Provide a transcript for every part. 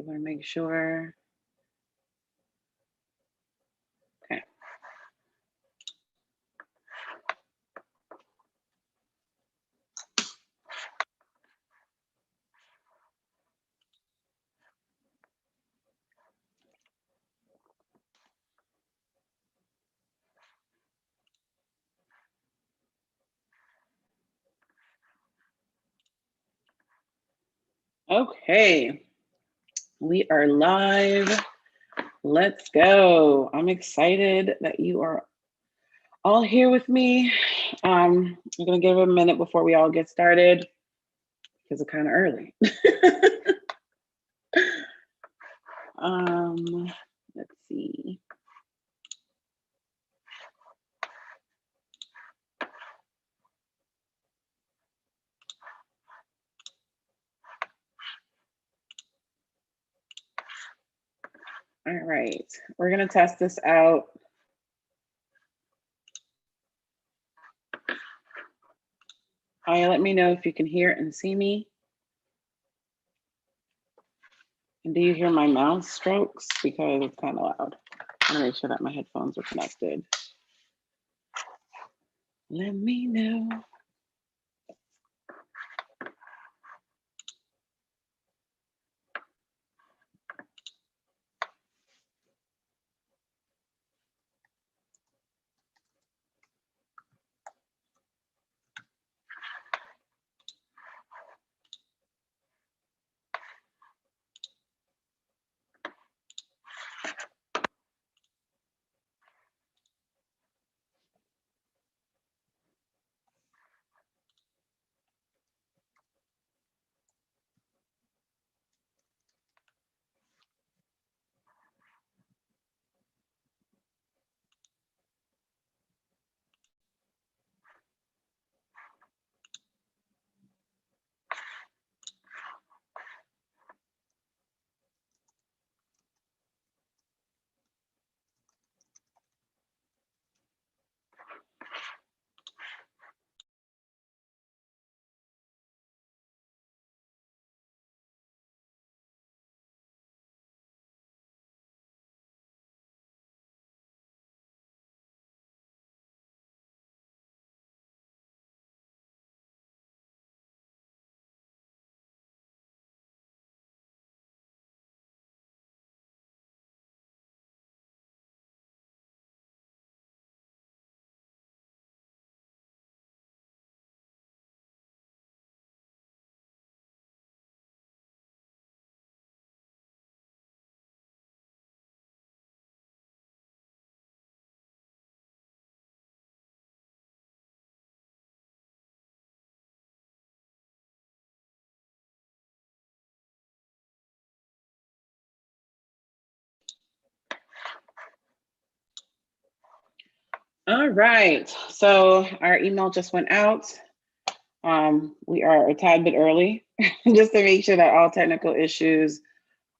want to make sure. Okay. Okay, we are live. Let's go. I'm excited that you are all here with me. I'm gonna give it a minute before we all get started because it's kind of early. Let's see. All right, we're gonna test this out. Aya, let me know if you can hear and see me. And do you hear my mouse strokes? Because it's kind of loud. I wanna make sure that my headphones are connected. Let me know. All right, so our email just went out. We are a tad bit early just to make sure that all technical issues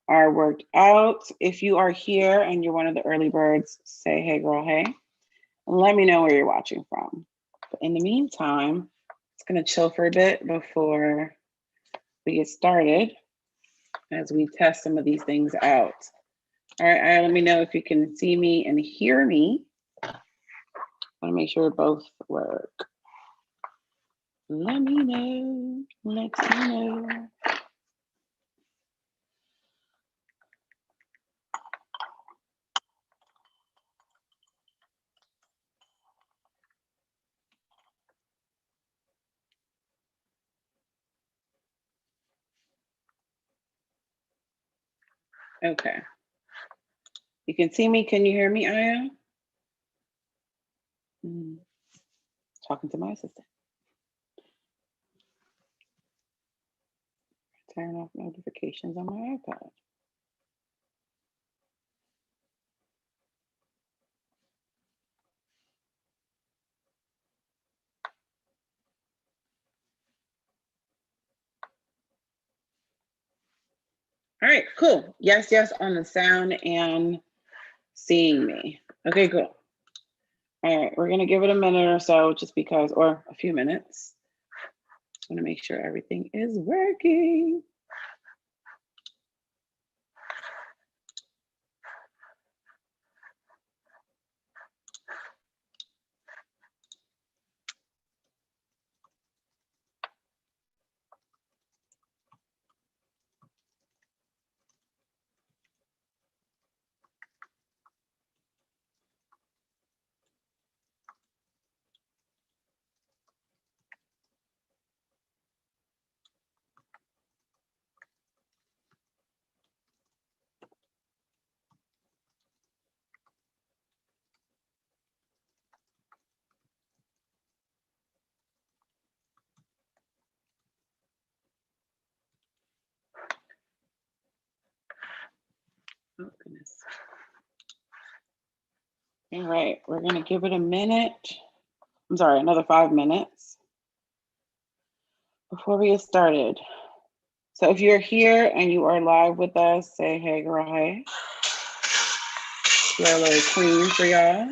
are worked out. If you are here and you're one of the early birds, say, hey girl, hey, and let me know where you're watching from. But in the meantime, it's gonna chill for a bit before we get started as we test some of these things out. All right, let me know if you can see me and hear me. I wanna make sure both work. Let me know, let me know. Okay. You can see me, can you hear me, Aya? Talking to my assistant. Turn off notifications on my iPad. All right, cool. Yes, yes on the sound and seeing me. Okay, cool. All right, we're gonna give it a minute or so just because, or a few minutes. Just wanna make sure everything is working. Oh, goodness. All right, we're going to give it a minute. I'm sorry, another 5 minutes before we get started. So if you're here and you are live with us, say hey, girl, hey. We're a little queen for y'all.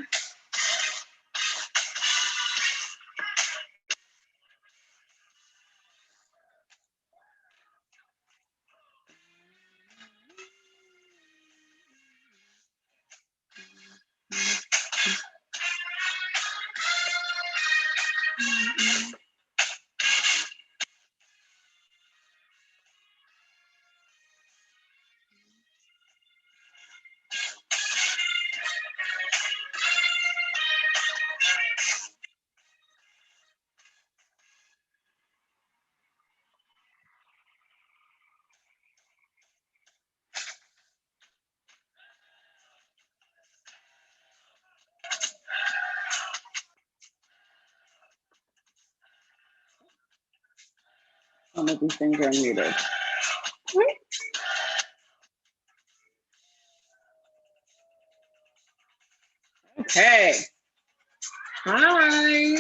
Some of these things are muted. Okay. Hi.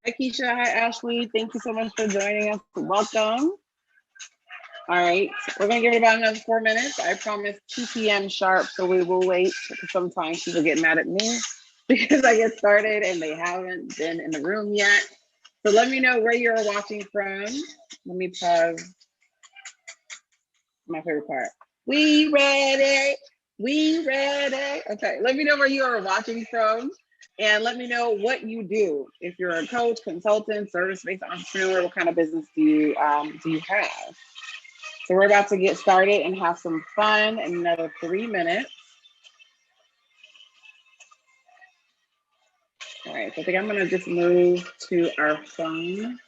Hi, Keisha. Hi, Ashley. Thank you so much for joining us. Welcome. All right. We're going to give it about another 4 minutes. I promise 2 p.m. sharp, so we will wait. Sometimes people get mad at me because I get started and they haven't been in the room yet. So let me know where you're watching from. Let me pause. My favorite part. We ready. We ready. Okay. Let me know where you are watching from. And let me know what you do. If you're a coach, consultant, service-based entrepreneur, what kind of business do you have? So we're about to get started and have some fun in another 3 minutes. All right, so I think I'm gonna just move to our phone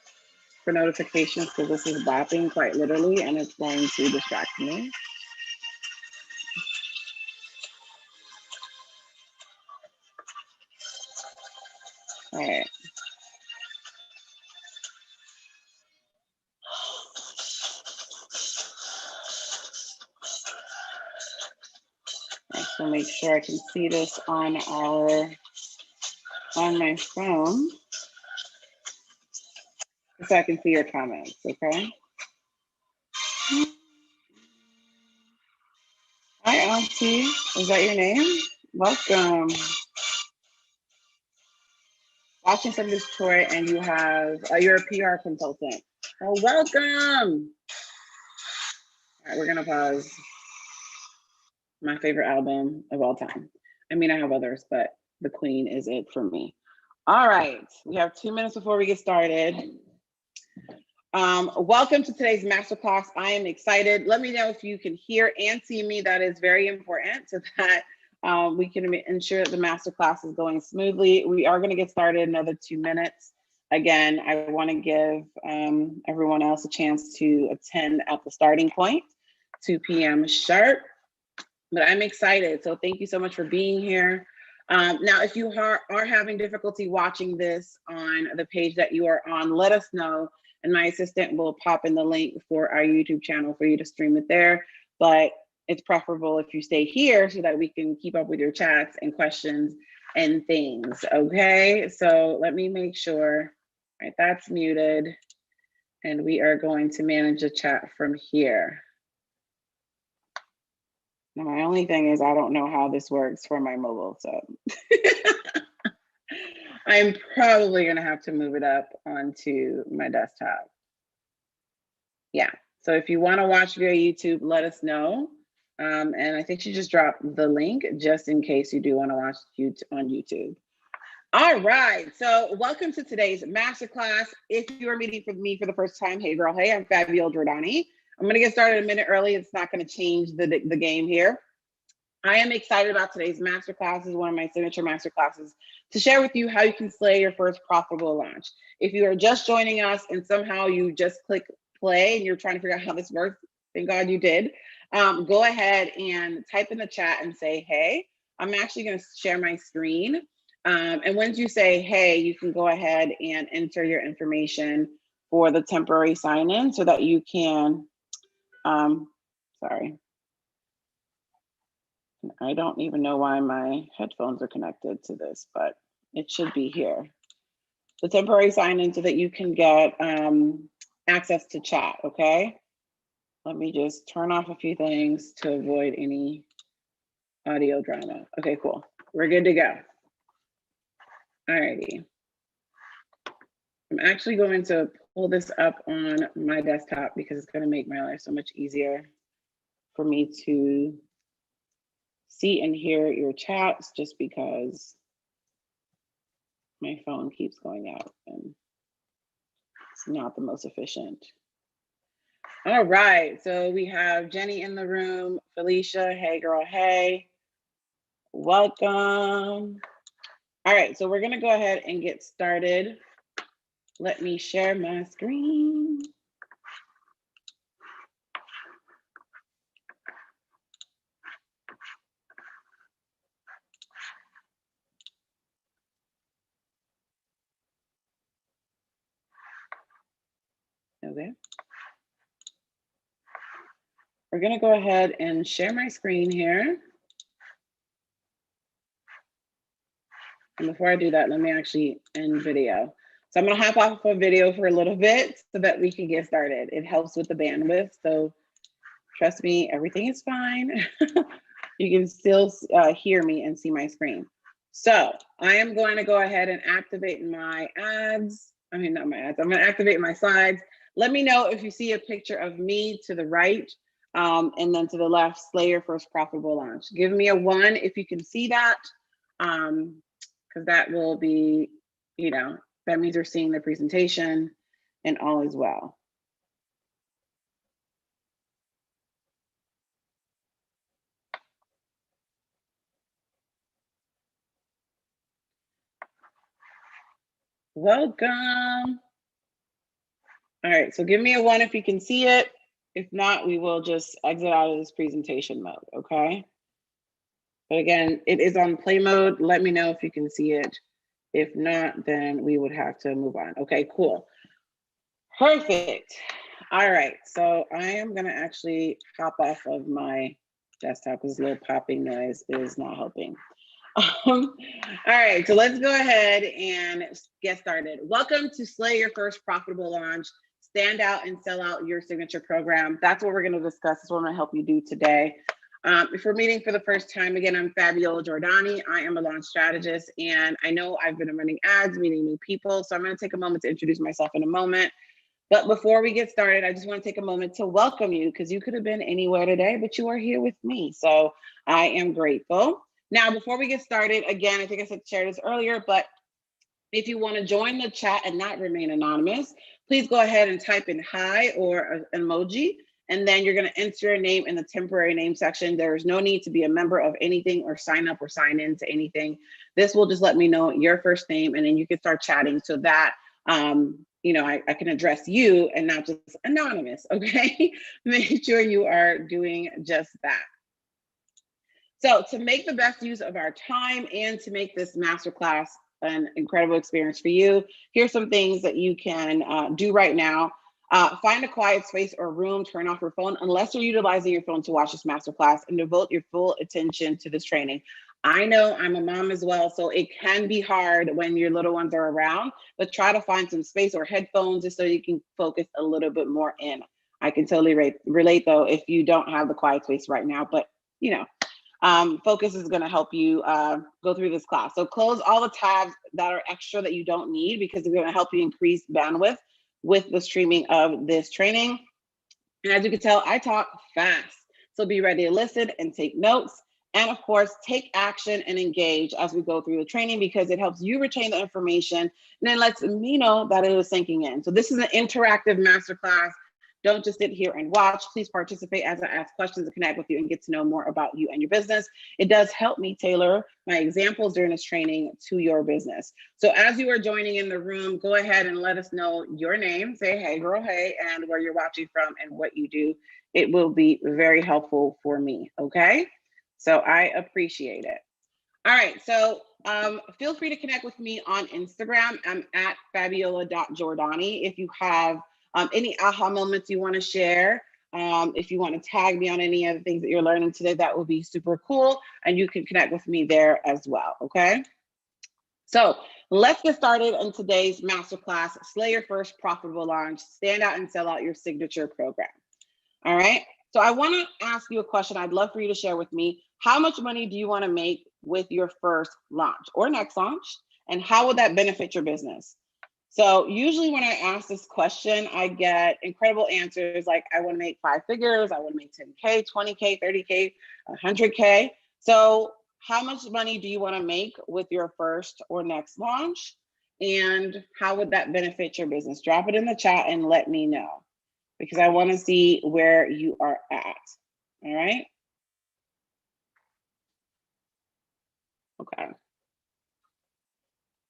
for notifications because this is bopping quite literally and it's going to distract me. All right. So make sure I can see this on my phone so I can see your comments, okay? Hi, Auntie. Is that your name? Welcome. Watching from Detroit, and you have you're a PR consultant. Oh, welcome. All right, we're gonna pause. My favorite album of all time. I mean, I have others, but The Queen is it for me. All right, we have 2 minutes before we get started. Welcome to today's masterclass. I am excited. Let me know if you can hear and see me. That is very important so that we can ensure that the masterclass is going smoothly. We are going to get started in another 2 minutes. Again, I want to give everyone else a chance to attend at the starting point, 2 p.m. sharp. But I'm excited. So thank you so much for being here. Now, if you are having difficulty watching this on the page that you are on, let us know. And my assistant will pop in the link for our YouTube channel for you to stream it there. But it's preferable if you stay here so that we can keep up with your chats and questions and things. Okay, so let me make sure. All right, that's muted. And we are going to manage the chat from here. Now, my only thing is I don't know how this works for my mobile, so I'm probably gonna have to move it up onto my desktop. Yeah, so if you wanna watch via YouTube, let us know. And I think she just dropped the link just in case you do wanna watch on YouTube. All right, so welcome to today's masterclass. If you are meeting with me for the first time, hey girl, hey, I'm Fabiola Giordani. I'm gonna get started a minute early. It's not gonna change the game here. I am excited about today's masterclass. It's one of my signature masterclasses to share with you how you can slay your first profitable launch. If you are just joining us and somehow you just click play and you're trying to figure out how this works, thank God you did. Go ahead and type in the chat and say, hey. I'm actually going to share my screen. And once you say, hey, you can go ahead and enter your information for the temporary sign-in so that you can, sorry. I don't even know why my headphones are connected to this, but it should be here. The temporary sign-in so that you can get access to chat, okay? Let me just turn off a few things to avoid any audio drama. Okay, cool. We're good to go. Alrighty. I'm actually going to pull this up on my desktop because it's going to make my life so much easier for me to see and hear your chats, just because my phone keeps going out and it's not the most efficient. All right, so we have Jenny in the room, Felicia, hey girl, hey, welcome. All right, so we're gonna go ahead and get started. Let me share my screen. Okay. We're gonna go ahead and share my screen here. And before I do that, let me actually end video. So I'm gonna hop off of video for a little bit so that we can get started. It helps with the bandwidth, so trust me, everything is fine. You can still hear me and see my screen. So I am going to go ahead and activate my ads. I mean, not my ads, I'm gonna activate my slides. Let me know if you see a picture of me to the right, and then to the left, Slay Your First Profitable Launch. Give me a 1 if you can see that, because that will be, you know, that means you're seeing the presentation and all is well. Welcome. All right, so give me a 1 if you can see it. If not, we will just exit out of this presentation mode, okay? But again, it is on play mode. Let me know if you can see it. If not, then we would have to move on. Okay, cool. Perfect. All right, so I am gonna actually hop off of my desktop because this little popping noise is not helping. All right, so let's go ahead and get started. Welcome to Slay Your First Profitable Launch. Stand out and sell out your signature program. That's what we're going to discuss. That's what I'm going to help you do today. If we're meeting for the first time, again, I'm Fabiola Giordani. I am a launch strategist, and I know I've been running ads, meeting new people. So I'm going to take a moment to introduce myself in a moment. But before we get started, I just want to take a moment to welcome you, because you could have been anywhere today, but you are here with me. So I am grateful. Now, before we get started, again, I think I said share this earlier, but if you want to join the chat and not remain anonymous, please go ahead and type in hi or an emoji, and then you're going to enter your name in the temporary name section. There is no need to be a member of anything or sign up or sign in to anything. This will just let me know your first name, and then you can start chatting so that you know, I can address you and not just anonymous, okay? Make sure you are doing just that. So to make the best use of our time and to make this masterclass an incredible experience for you, here's some things that you can do right now. Find a quiet space or room, turn off your phone, unless you're utilizing your phone to watch this masterclass, and devote your full attention to this training. I know I'm a mom as well, so it can be hard when your little ones are around, but try to find some space or headphones just so you can focus a little bit more in. I can totally relate though if you don't have the quiet space right now, but you know, focus is going to help you go through this class. So close all the tabs that are extra that you don't need, because it's going to help you increase bandwidth with the streaming of this training. And as you can tell, I talk fast. So be ready to listen and take notes. And of course, take action and engage as we go through the training, because it helps you retain the information and then lets me know that it is sinking in. So this is an interactive masterclass. Don't just sit here and watch. Please participate as I ask questions and connect with you and get to know more about you and your business. It does help me tailor my examples during this training to your business. So as you are joining in the room, go ahead and let us know your name. Say, hey, girl, hey, and where you're watching from and what you do. It will be very helpful for me, okay? So I appreciate it. All right, so feel free to connect with me on Instagram. I'm at Fabiola.Giordani. If you have any aha moments you want to share, If you want to tag me on any of the things that you're learning today, that would be super cool. And you can connect with me there as well, okay? So let's get started in today's masterclass, Slay Your First Profitable Launch, Stand Out and Sell Out Your Signature Program. All right. So I want to ask you a question. I'd love for you to share with me. How much money do you want to make with your first launch or next launch? And how would that benefit your business? So usually when I ask this question, I get incredible answers like, I want to make 5 figures, I want to make 10K, 20K, 30K, 100K. So how much money do you want to make with your first or next launch? And how would that benefit your business? Drop it in the chat and let me know, because I want to see where you are at. All right. Okay.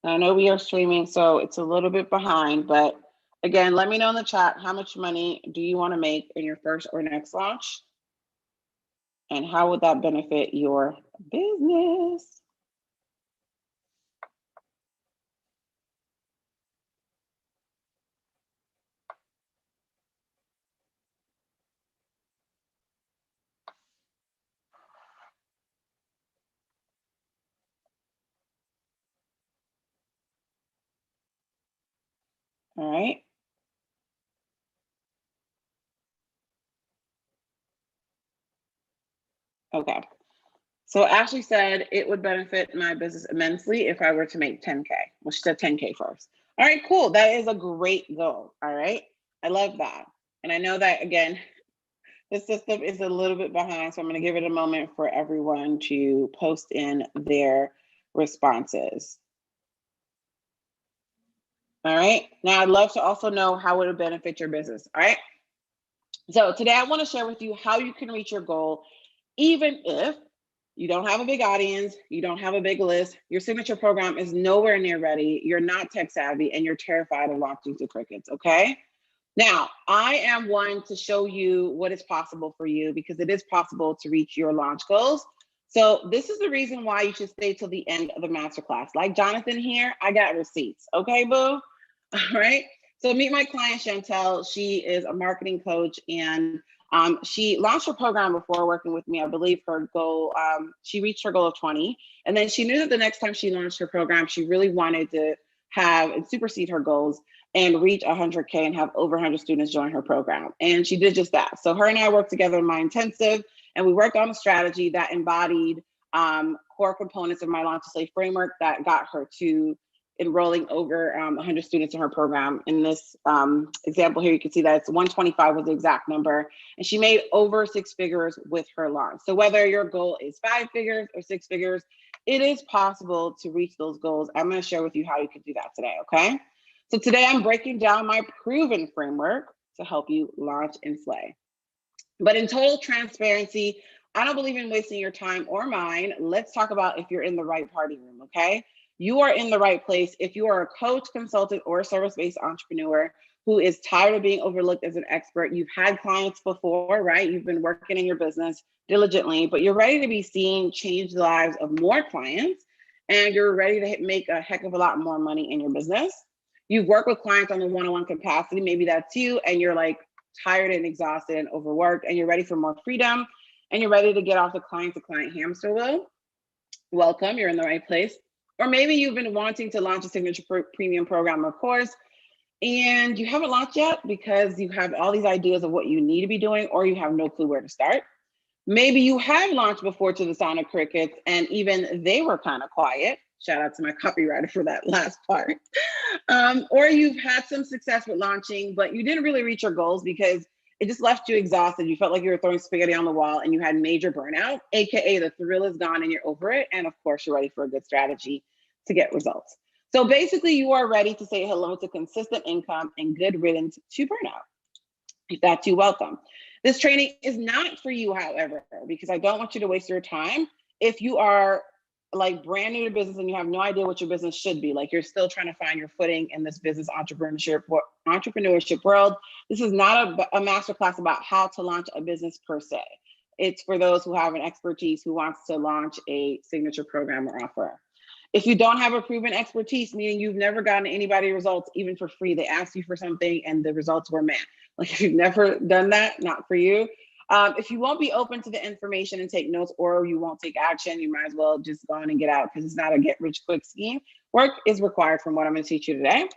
I know we are streaming, so it's a little bit behind, but again, let me know in the chat, how much money do you want to make in your first or next launch? And how would that benefit your business? All right. Okay. So Ashley said it would benefit my business immensely if I were to make 10K. Well, she said 10K first. All right, cool. That is a great goal. All right. I love that. And I know that, again, the system is a little bit behind, so I'm going to give it a moment for everyone to post in their responses. All right. Now, I'd love to also know how it would benefit your business. All right. So today I want to share with you how you can reach your goal, even if you don't have a big audience, you don't have a big list, your signature program is nowhere near ready, you're not tech savvy, and you're terrified of launching to crickets, okay? Now, I am one to show you what is possible for you, because it is possible to reach your launch goals. So this is the reason why you should stay till the end of the masterclass. Like Jonathan here, I got receipts, okay, boo? All right. So meet my client, Chantel. She is a marketing coach, and she launched her program before working with me. I believe her goal, she reached her goal of 20. And then she knew that the next time she launched her program, she really wanted to have and supersede her goals and reach 100K and have over 100 students join her program. And she did just that. So her and I worked together in my intensive, and we worked on a strategy that embodied core components of my Launch to Slay framework that got her to enrolling over 100 students in her program. In this example here, you can see that it's 125 was the exact number, and she made over 6 figures with her launch. So whether your goal is 5 figures or 6 figures, it is possible to reach those goals. I'm going to share with you how you can do that today, okay? So today I'm breaking down my proven framework to help you launch and slay. But in total transparency, I don't believe in wasting your time or mine. Let's talk about if you're in the right party room, okay? You are in the right place if you are a coach, consultant, or service-based entrepreneur who is tired of being overlooked as an expert. You've had clients before, right? You've been working in your business diligently, but you're ready to be seen, change the lives of more clients, and you're ready to make a heck of a lot more money in your business. You've worked with clients on the one-on-one capacity. Maybe that's you, and you're like tired and exhausted and overworked, and you're ready for more freedom, and you're ready to get off the client-to-client hamster wheel. Welcome, you're in the right place. Or maybe you've been wanting to launch a signature premium program, of course, and you haven't launched yet because you have all these ideas of what you need to be doing, or you have no clue where to start. Maybe you have launched before to the sound of crickets, and even they were kind of quiet. Shout out to my copywriter for that last part. Or you've had some success with launching, but you didn't really reach your goals because it just left you exhausted. You felt like you were throwing spaghetti on the wall, and you had major burnout, AKA the thrill is gone and you're over it. And of course, you're ready for a good strategy to get results. So basically, you are ready to say hello to consistent income and good riddance to burnout. If that's you, welcome. This training is not for you, however, because I don't want you to waste your time. If you are like brand new to business and you have no idea what your business should be, like you're still trying to find your footing in this business entrepreneurship world, this is not a masterclass about how to launch a business per se. It's for those who have an expertise who wants to launch a signature program or offer. If you don't have a proven expertise, meaning you've never gotten anybody results, even for free, they asked you for something and the results were meh. Like if you've never done that, not for you. If you won't be open to the information and take notes, or you won't take action, you might as well just go on and get out, because it's not a get rich quick scheme. Work is required from what I'm going to teach you today.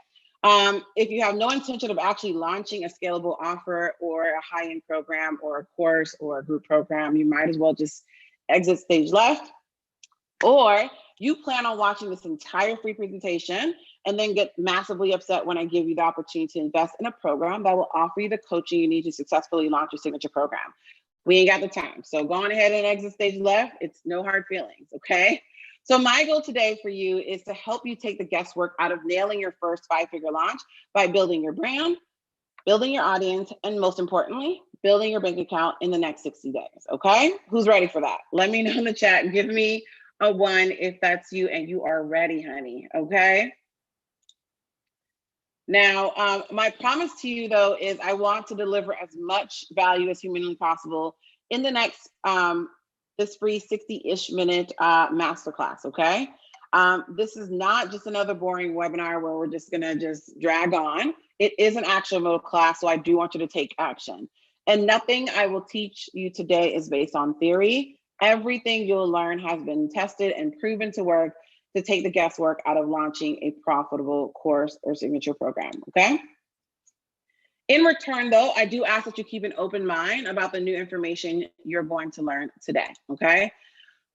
If you have no intention of actually launching a scalable offer or a high-end program or a course or a group program, you might as well just exit stage left. Or you plan on watching this entire free presentation and then get massively upset when I give you the opportunity to invest in a program that will offer you the coaching you need to successfully launch your signature program. We ain't got the time. So go on ahead and exit stage left. It's no hard feelings, okay? So my goal today for you is to help you take the guesswork out of nailing your first 5-figure launch by building your brand, building your audience, and most importantly, building your bank account in the next 60 days, okay? Who's ready for that? Let me know in the chat. Give me a 1 if that's you and you are ready, honey, okay? Now, my promise to you though is I want to deliver as much value as humanly possible in the next, this free 60-ish minute masterclass, okay? This is not just another boring webinar where we're just gonna drag on. It is an actionable class, so I do want you to take action. And nothing I will teach you today is based on theory. Everything you'll learn has been tested and proven to work to take the guesswork out of launching a profitable course or signature program, okay? In return though, I do ask that you keep an open mind about the new information you're going to learn today, okay?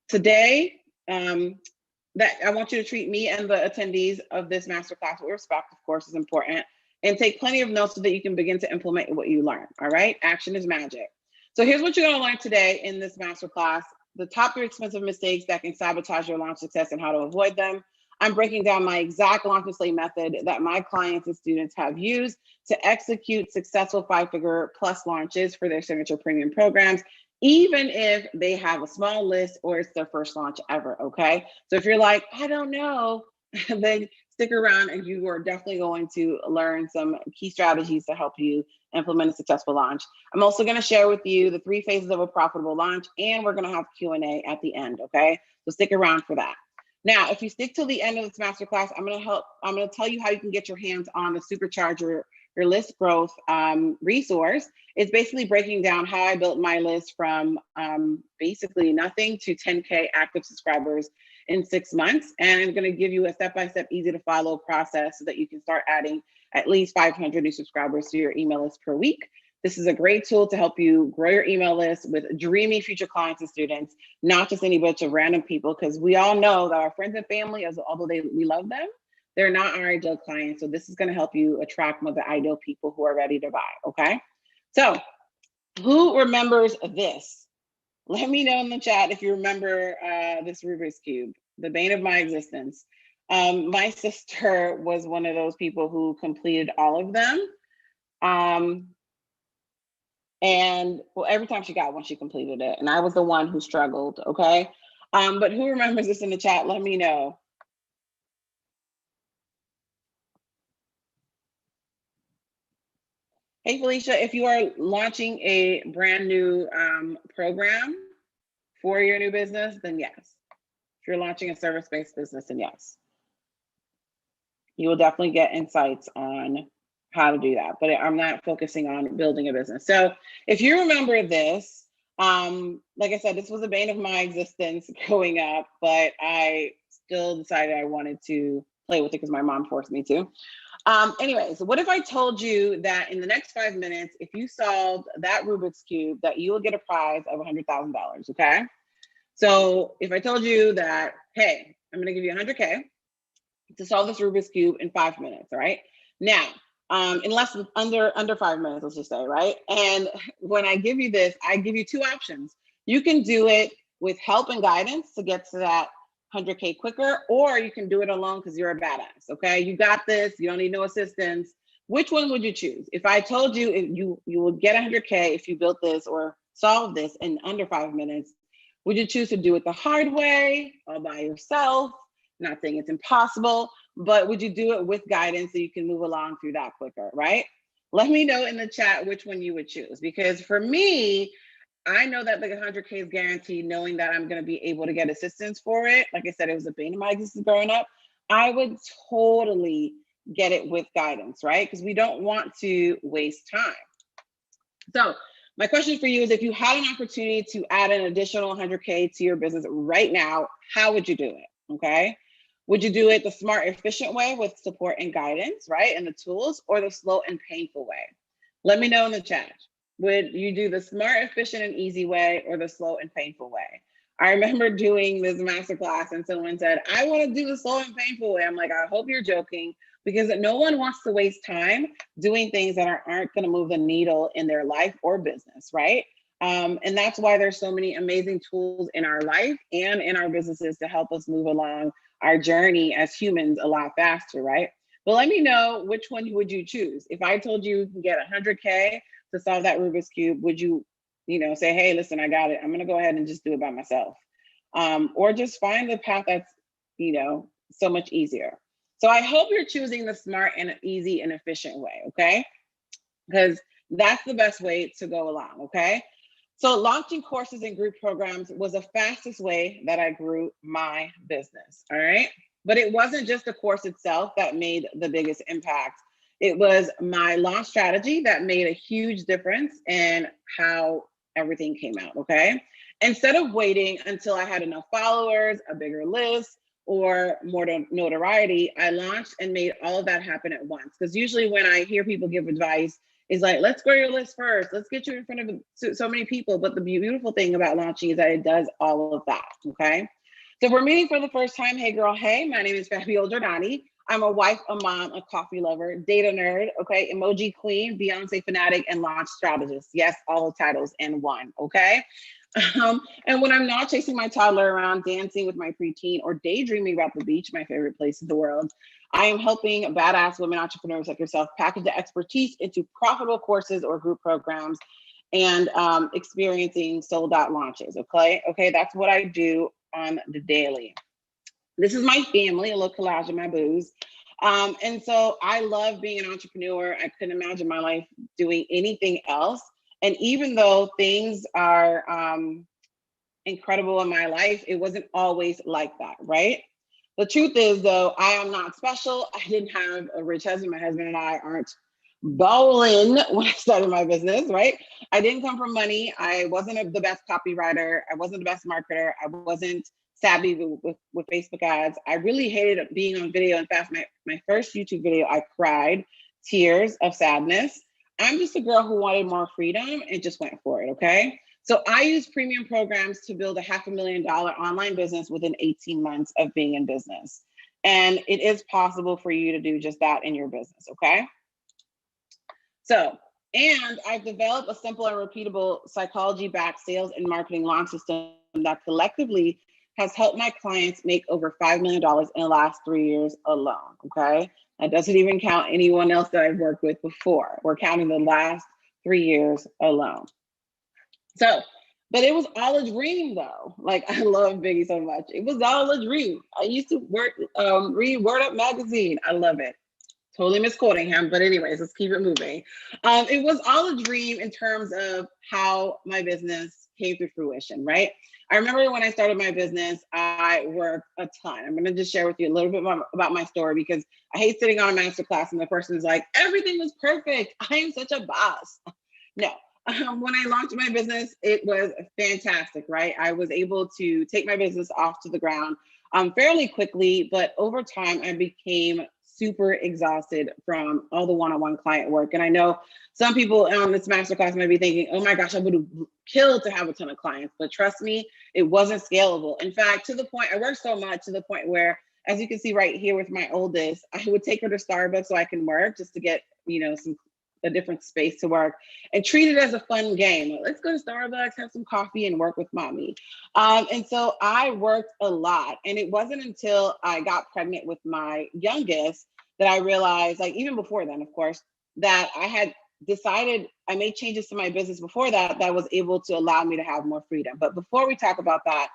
Today, that I want you to treat me and the attendees of this masterclass with respect, of course, is important, and take plenty of notes so that you can begin to implement what you learn, all right? Action is magic. So here's what you're gonna learn today in this masterclass: the top 3 expensive mistakes that can sabotage your launch success and how to avoid them. I'm breaking down my exact launch and slay method that my clients and students have used to execute successful 5-figure plus launches for their signature premium programs, even if they have a small list or it's their first launch ever, okay? So if you're like, I don't know, then stick around and you are definitely going to learn some key strategies to help you implement a successful launch. I'm also gonna share with you the 3 phases of a profitable launch, and we're gonna have Q&A at the end, okay? So stick around for that. Now, if you stick till the end of this masterclass, I'm gonna tell you how you can get your hands on the Supercharger your list growth resource. It's basically breaking down how I built my list from basically nothing to 10K active subscribers in 6 months. And I'm gonna give you a step-by-step, easy to follow process so that you can start adding at least 500 new subscribers to your email list per week. This is a great tool to help you grow your email list with dreamy future clients and students, not just any bunch of random people, because we all know that our friends and family, although we love them, they're not our ideal clients. So this is going to help you attract more of the ideal people who are ready to buy, okay? So who remembers this? Let me know in the chat if you remember this Rubik's Cube, the bane of my existence. My sister was one of those people who completed all of them. And well, every time she got one, she completed it. And I was the one who struggled, okay? But who remembers this in the chat? Let me know. Hey, Felicia, if you are launching a brand new program for your new business, then yes. If you're launching a service-based business, then yes. You will definitely get insights on how to do that, but I'm not focusing on building a business. So if you remember this, like I said, this was a bane of my existence growing up, but I still decided I wanted to play with it because my mom forced me to. Anyways, what if I told you that in the next 5 minutes, if you solved that Rubik's Cube, that you will get a prize of $100,000, okay? So if I told you that, hey, I'm gonna give you 100K to solve this Rubik's Cube in 5 minutes, all right? Now, in less than under 5 minutes, let's just say, right? And when I give you this, I give you 2 options. You can do it with help and guidance to get to that 100K quicker, or you can do it alone because you're a badass, okay? You got this, you don't need no assistance. Which one would you choose? If I told you you would get 100K if you built this or solved this in under 5 minutes, would you choose to do it the hard way, all by yourself? Not saying it's impossible, but would you do it with guidance so you can move along through that quicker, right? Let me know in the chat which one you would choose, because for me, I know that the 100K is guaranteed, knowing that I'm going to be able to get assistance for it. Like I said, it was a bane of my existence growing up. I would totally get it with guidance, right? Because we don't want to waste time. So my question for you is, if you had an opportunity to add an additional 100K to your business right now, how would you do it? Okay. Would you do it the smart, efficient way with support and guidance, right? And the tools, or the slow and painful way? Let me know in the chat. Would you do the smart, efficient, and easy way, or the slow and painful way? I remember doing this masterclass and someone said, I want to do the slow and painful way. I'm like, I hope you're joking, because no one wants to waste time doing things that aren't going to move the needle in their life or business, right? And that's why there's so many amazing tools in our life and in our businesses to help us move along our journey as humans a lot faster, right? But let me know, which one would you choose? If I told you you can get 100K to solve that Rubik's Cube, would you, say, hey, listen, I got it. I'm going to go ahead and just do it by myself. Or just find the path that's, so much easier. So I hope you're choosing the smart and easy and efficient way, okay? Because that's the best way to go along, okay? So launching courses and group programs was the fastest way that I grew my business, all right? But it wasn't just the course itself that made the biggest impact. It was my launch strategy that made a huge difference in how everything came out, okay? Instead of waiting until I had enough followers, a bigger list, or more notoriety, I launched and made all of that happen at once. Because usually when I hear people give advice, it's like, let's grow your list first. Let's get you in front of so many people. But the beautiful thing about launching is that it does all of that, okay? So if we're meeting for the first time, hey girl, hey, my name is Fabiola Giordani. I'm a wife, a mom, a coffee lover, data nerd, okay, emoji queen, Beyonce fanatic, and launch strategist. Yes, all titles in one, okay? And when I'm not chasing my toddler around, dancing with my preteen, or daydreaming about the beach, my favorite place in the world, I am helping badass women entrepreneurs like yourself package the expertise into profitable courses or group programs, and experiencing sold out launches, okay? Okay, that's what I do on the daily. This is my family, a little collage of my booze. And so I love being an entrepreneur. I couldn't imagine my life doing anything else. And even though things are incredible in my life, it wasn't always like that, right? The truth is, though, I am not special. I didn't have a rich husband. My husband and I aren't bowling when I started my business, right? I didn't come from money. I wasn't the best copywriter. I wasn't the best marketer. I wasn't savvy with Facebook ads. I really hated being on video. In fact, my first YouTube video, I cried tears of sadness. I'm just a girl who wanted more freedom and just went for it, okay? So I use premium programs to build a $500,000 online business within 18 months of being in business. And it is possible for you to do just that in your business, okay? So, and I've developed a simple and repeatable psychology-backed sales and marketing launch system that collectively has helped my clients make over $5 million in the last 3 years alone, okay? That doesn't even count anyone else that I've worked with before. We're counting the last 3 years alone. So, but it was all a dream though. Like, I love Biggie so much. It was all a dream. I used to read Word Up magazine. I love it. Totally misquoting him, but anyways, let's keep it moving. It was all a dream in terms of how my business came to fruition, right? I remember when I started my business, I worked a ton. I'm gonna just share with you a little bit about my story, because I hate sitting on a masterclass and the person's like, everything was perfect. I am such a boss. No. When I launched my business, it was fantastic, right? I was able to take my business off to the ground fairly quickly, but over time, I became super exhausted from all the one-on-one client work. And I know some people on this masterclass might be thinking, oh my gosh, I would have killed to have a ton of clients, but trust me, it wasn't scalable. In fact, to the point, I worked so much to the point where, as you can see right here with my oldest, I would take her to Starbucks so I can work, just to get, a different space to work, and treat it as a fun game. Let's go to Starbucks, have some coffee, and work with mommy. And so I worked a lot. And it wasn't until I got pregnant with my youngest that I realized, like even before then, of course, that I had decided, I made changes to my business before that was able to allow me to have more freedom. But before we talk about that,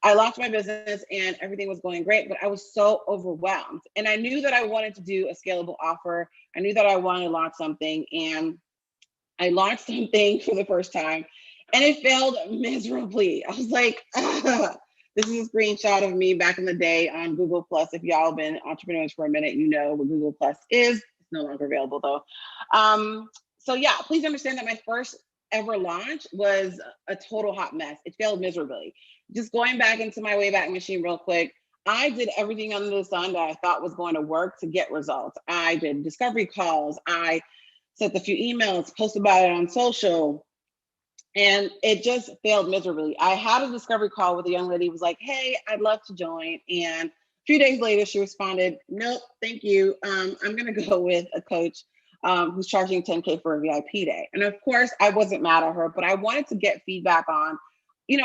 I launched my business and everything was going great, but I was so overwhelmed. And I knew that I wanted to do a scalable offer. I knew that I wanted to launch something, and I launched something for the first time. and it failed miserably. I was like, ugh. This is a screenshot of me back in the day on Google Plus. If y'all been entrepreneurs for a minute, you know what Google Plus is. It's no longer available though. So yeah, please understand that my first ever launch was a total hot mess. It failed miserably. Just going back into my Wayback Machine real quick, I did everything under the sun that I thought was going to work to get results. I did discovery calls. I sent a few emails, posted about it on social, and it just failed miserably. I had a discovery call with a young lady who was like, hey, I'd love to join. And a few days later, she responded, nope, thank you. I'm going to go with a coach who's charging $10K for a VIP day. And of course, I wasn't mad at her, but I wanted to get feedback on,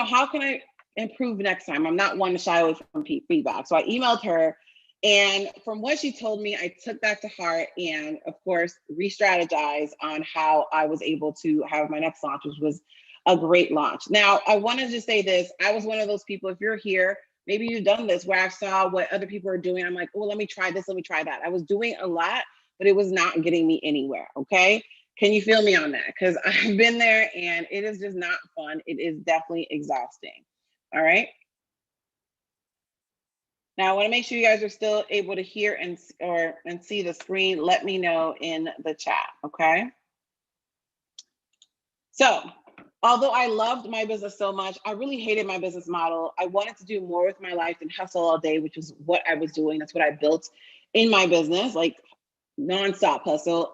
how can I improve next time? I'm not one to shy away from feedback. So I emailed her. And from what she told me, I took that to heart and, of course, re-strategized on how I was able to have my next launch, which was a great launch. Now, I want to just say this. I was one of those people, if you're here, maybe you've done this, where I saw what other people are doing. I'm like, oh, let me try this, let me try that. I was doing a lot, but it was not getting me anywhere, okay? Can you feel me on that? Because I've been there and it is just not fun. It is definitely exhausting, all right? Now, I want to make sure you guys are still able to hear and see the screen. Let me know in the chat, okay? So, although I loved my business so much, I really hated my business model. I wanted to do more with my life than hustle all day, which was what I was doing. That's what I built in my business, like nonstop hustle.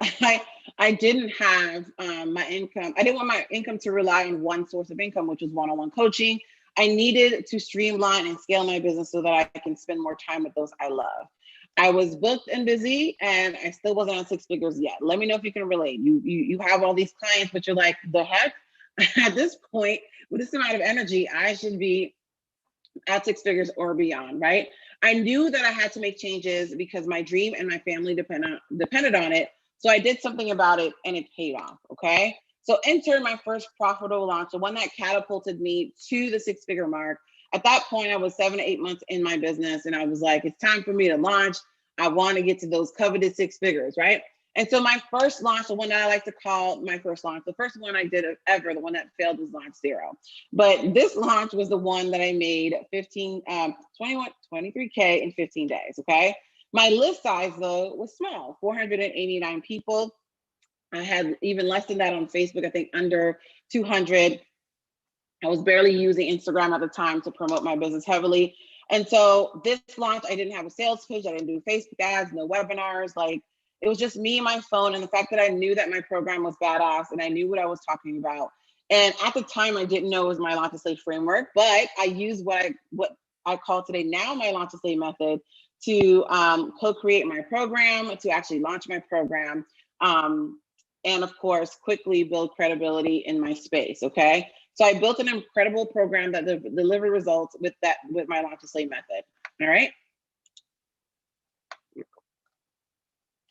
I didn't have my income. I didn't want my income to rely on one source of income, which was one-on-one coaching. I needed to streamline and scale my business so that I can spend more time with those I love. I was booked and busy, and I still wasn't on six figures yet. Let me know if you can relate. You have all these clients, but you're like, the heck? At this point, with this amount of energy, I should be at six figures or beyond, right? I knew that I had to make changes because my dream and my family depended on it. So I did something about it and it paid off, okay? So enter my first profitable launch, the one that catapulted me to the six-figure mark. At that point, I was 7 to 8 months in my business and I was like, it's time for me to launch. I want to get to those coveted six figures, right? And so my first launch, the one that I like to call my first launch, the first one I did ever, the one that failed was launch 0. But this launch was the one that I made 23K in 15 days, okay? My list size though was small, 489 people. I had even less than that on Facebook, I think under 200. I was barely using Instagram at the time to promote my business heavily. And so this launch, I didn't have a sales page. I didn't do Facebook ads, no webinars. Like, it was just me and my phone and the fact that I knew that my program was badass and I knew what I was talking about. And at the time, I didn't know it was my Launch to Slay framework, but I used what I call today now my Launch to Slay method to co-create my program, to actually launch my program, and of course, quickly build credibility in my space, okay? So I built an incredible program that delivered results with my Launch to Slay method, all right?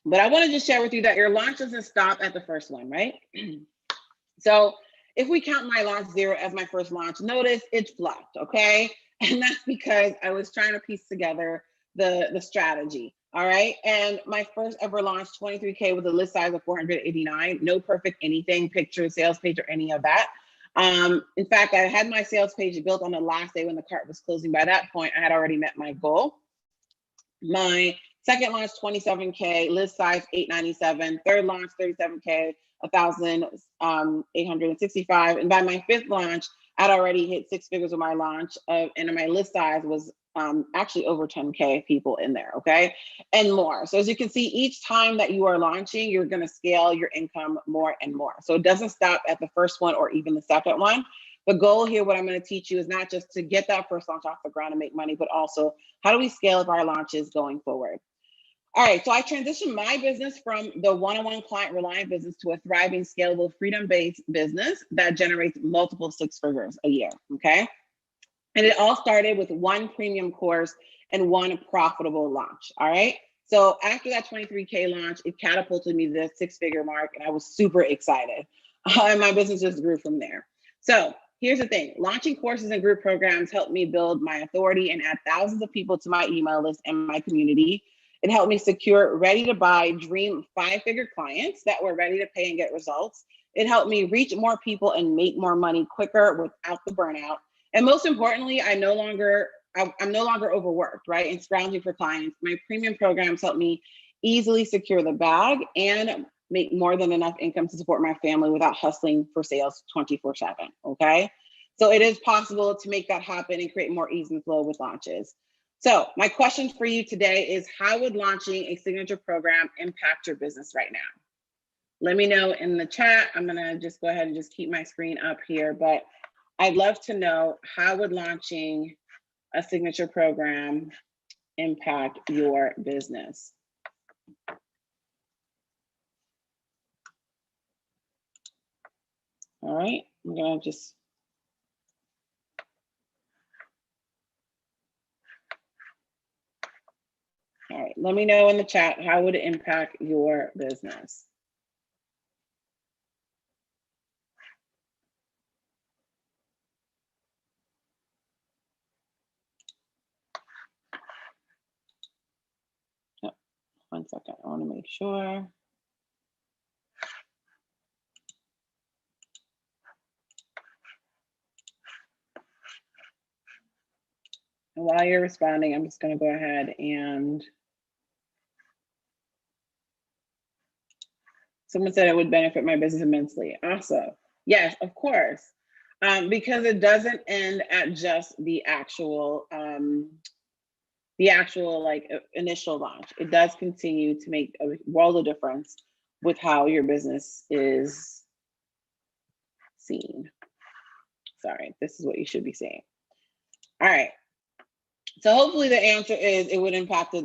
But I wanted to share with you that your launch doesn't stop at the first one, right? So if we count my launch 0 as my first launch, notice it flopped, okay? And that's because I was trying to piece together the strategy, all right? And my first ever launch, 23K with a list size of 489, no perfect anything, picture, sales page, or any of that. In fact, I had my sales page built on the last day when the cart was closing. By that point, I had already met my goal. My second launch, 27K, list size 897. Third launch, 37K, 1,865. And by my fifth launch, I'd already hit six figures with my launch, and my list size was actually over 10K people in there, okay? And more. So as you can see, each time that you are launching, you're gonna scale your income more and more. So it doesn't stop at the first one or even the second one. The goal here, what I'm gonna teach you is not just to get that first launch off the ground and make money, but also how do we scale up our launches going forward? All right, so I transitioned my business from the one-on-one client reliant business to a thriving, scalable, freedom-based business that generates multiple six figures a year, okay? And it all started with one premium course and one profitable launch, all right? So after that 23K launch, it catapulted me to the six-figure mark, and I was super excited. And my business just grew from there. So here's the thing, launching courses and group programs helped me build my authority and add thousands of people to my email list and my community. It helped me secure ready to buy dream 5-figure clients that were ready to pay and get results. It helped me reach more people and make more money quicker without the burnout. And most importantly, I'm no longer overworked, right? And scrounging for clients. My premium programs help me easily secure the bag and make more than enough income to support my family without hustling for sales 24/7, okay? So it is possible to make that happen and create more ease and flow with launches. So my question for you today is, how would launching a signature program impact your business right now? Let me know in the chat. I'm gonna just go ahead and just keep my screen up here, but I'd love to know, how would launching a signature program impact your business? All right, I'm gonna just. All right, let me know in the chat, how would it impact your business? Oh, 1 second, I wanna make sure. And while you're responding, I'm just gonna go ahead and. Someone said it would benefit my business immensely. Awesome. Yes, of course. Because it doesn't end at just the actual like initial launch. It does continue to make a world of difference with how your business is seen. Sorry, this is what you should be seeing. All right. So hopefully the answer is it would impact it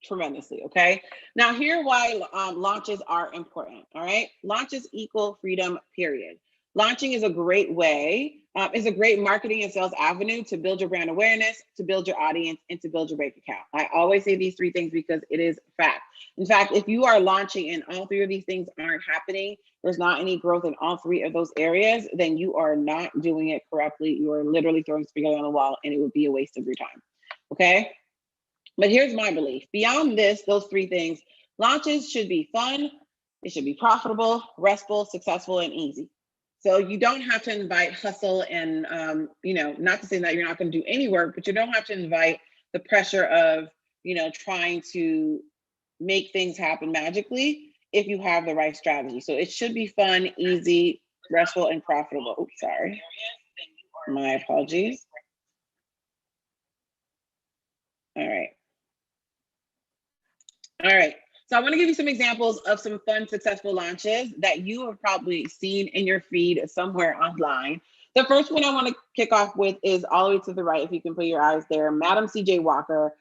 tremendously, okay? Now here why launches are important, all right? Launches equal freedom, period. Launching is a great way, is a great marketing and sales avenue to build your brand awareness, to build your audience, and to build your bank account. I always say these 3 things because it is fact. In fact, if you are launching and all 3 of these things aren't happening, there's not any growth in all 3 of those areas, then you are not doing it correctly. You are literally throwing spaghetti on the wall, and it would be a waste of your time, okay? But here's my belief. Beyond this, those 3 things, launches should be fun, it should be profitable, restful, successful, and easy. So you don't have to invite hustle and, not to say that you're not going to do any work, but you don't have to invite the pressure of, trying to make things happen magically if you have the right strategy. So it should be fun, easy, restful, and profitable. Oops, sorry. My apologies. All right. All right. So I want to give you some examples of some fun, successful launches that you have probably seen in your feed somewhere online. The first one I want to kick off with is all the way to the right, if you can put your eyes there, Madam C.J. Walker.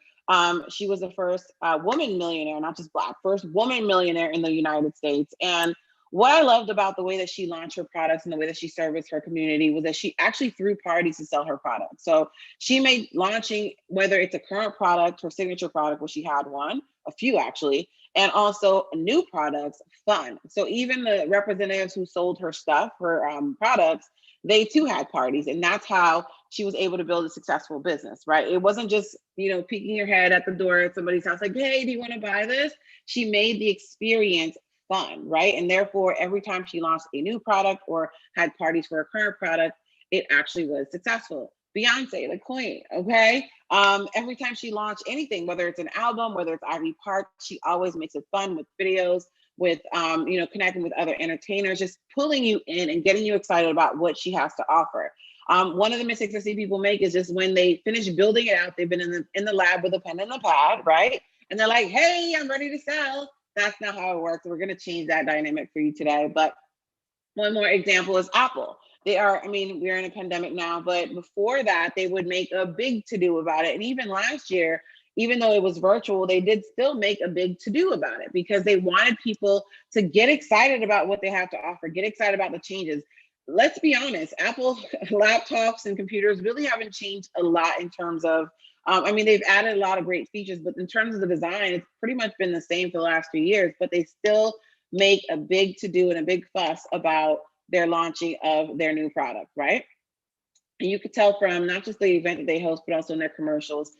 She was the first woman millionaire, not just Black, first woman millionaire in the United States. And what I loved about the way that she launched her products and the way that she serviced her community was that she actually threw parties to sell her products. So she made launching, whether it's a current product, her signature product, which she had one, a few actually, and also new products, fun. So even the representatives who sold her stuff, her products, they too had parties. And that's how she was able to build a successful business, right? It wasn't just, peeking your head at the door at somebody's house, like, hey, do you want to buy this? She made the experience fun, right? And therefore, every time she launched a new product or had parties for a current product, it actually was successful. Beyonce, the queen, okay? Every time she launched anything, whether it's an album, whether it's Ivy Park, she always makes it fun with videos, with connecting with other entertainers, just pulling you in and getting you excited about what she has to offer. One of the mistakes I see people make is just when they finish building it out, they've been in the lab with a pen and a pad, right? And they're like, hey, I'm ready to sell. That's not how it works. We're going to change that dynamic for you today. But one more example is Apple. We're in a pandemic now, but before that, they would make a big to-do about it. And even last year, even though it was virtual, they did still make a big to-do about it because they wanted people to get excited about what they have to offer, get excited about the changes. Let's be honest, Apple laptops and computers really haven't changed a lot in terms of, they've added a lot of great features, but in terms of the design, it's pretty much been the same for the last few years, but they still make a big to-do and a big fuss about their launching of their new product, right? And you could tell from not just the event that they host, but also in their commercials.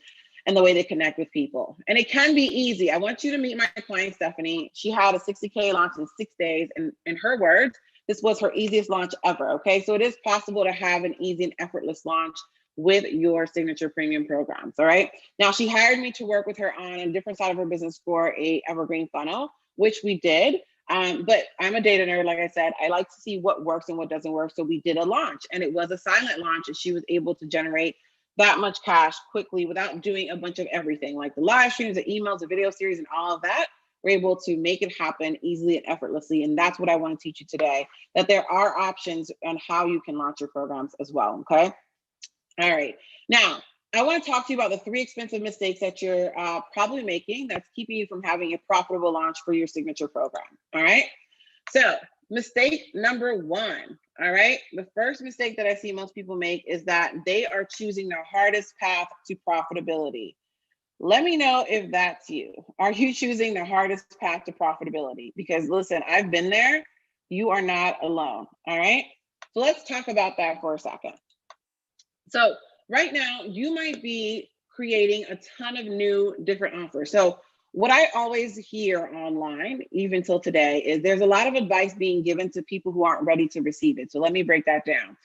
and the way they connect with people. And it can be easy. I want you to meet my client, Stephanie. She had a 60K launch in 6 days. And in her words, this was her easiest launch ever. Okay. So it is possible to have an easy and effortless launch with your signature premium programs. All right. Now, she hired me to work with her on a different side of her business for a evergreen funnel, which we did. But I'm a data nerd, like I said. I like to see what works and what doesn't work. So we did a launch, and it was a silent launch, and she was able to generate that much cash quickly without doing a bunch of everything, like the live streams, the emails, the video series, and all of that. We're able to make it happen easily and effortlessly. And that's what I want to teach you today, that there are options on how you can launch your programs as well. Okay. All right. Now, I want to talk to you about the 3 expensive mistakes that you're probably making that's keeping you from having a profitable launch for your signature program. All right. So, mistake number 1. All right. The first mistake that I see most people make is that they are choosing the hardest path to profitability. Let me know if that's you. Are you choosing the hardest path to profitability? Because listen, I've been there. You are not alone. All right. So let's talk about that for a second. So right now, you might be creating a ton of new different offers. So what I always hear online, even till today, is there's a lot of advice being given to people who aren't ready to receive it. So let me break that down.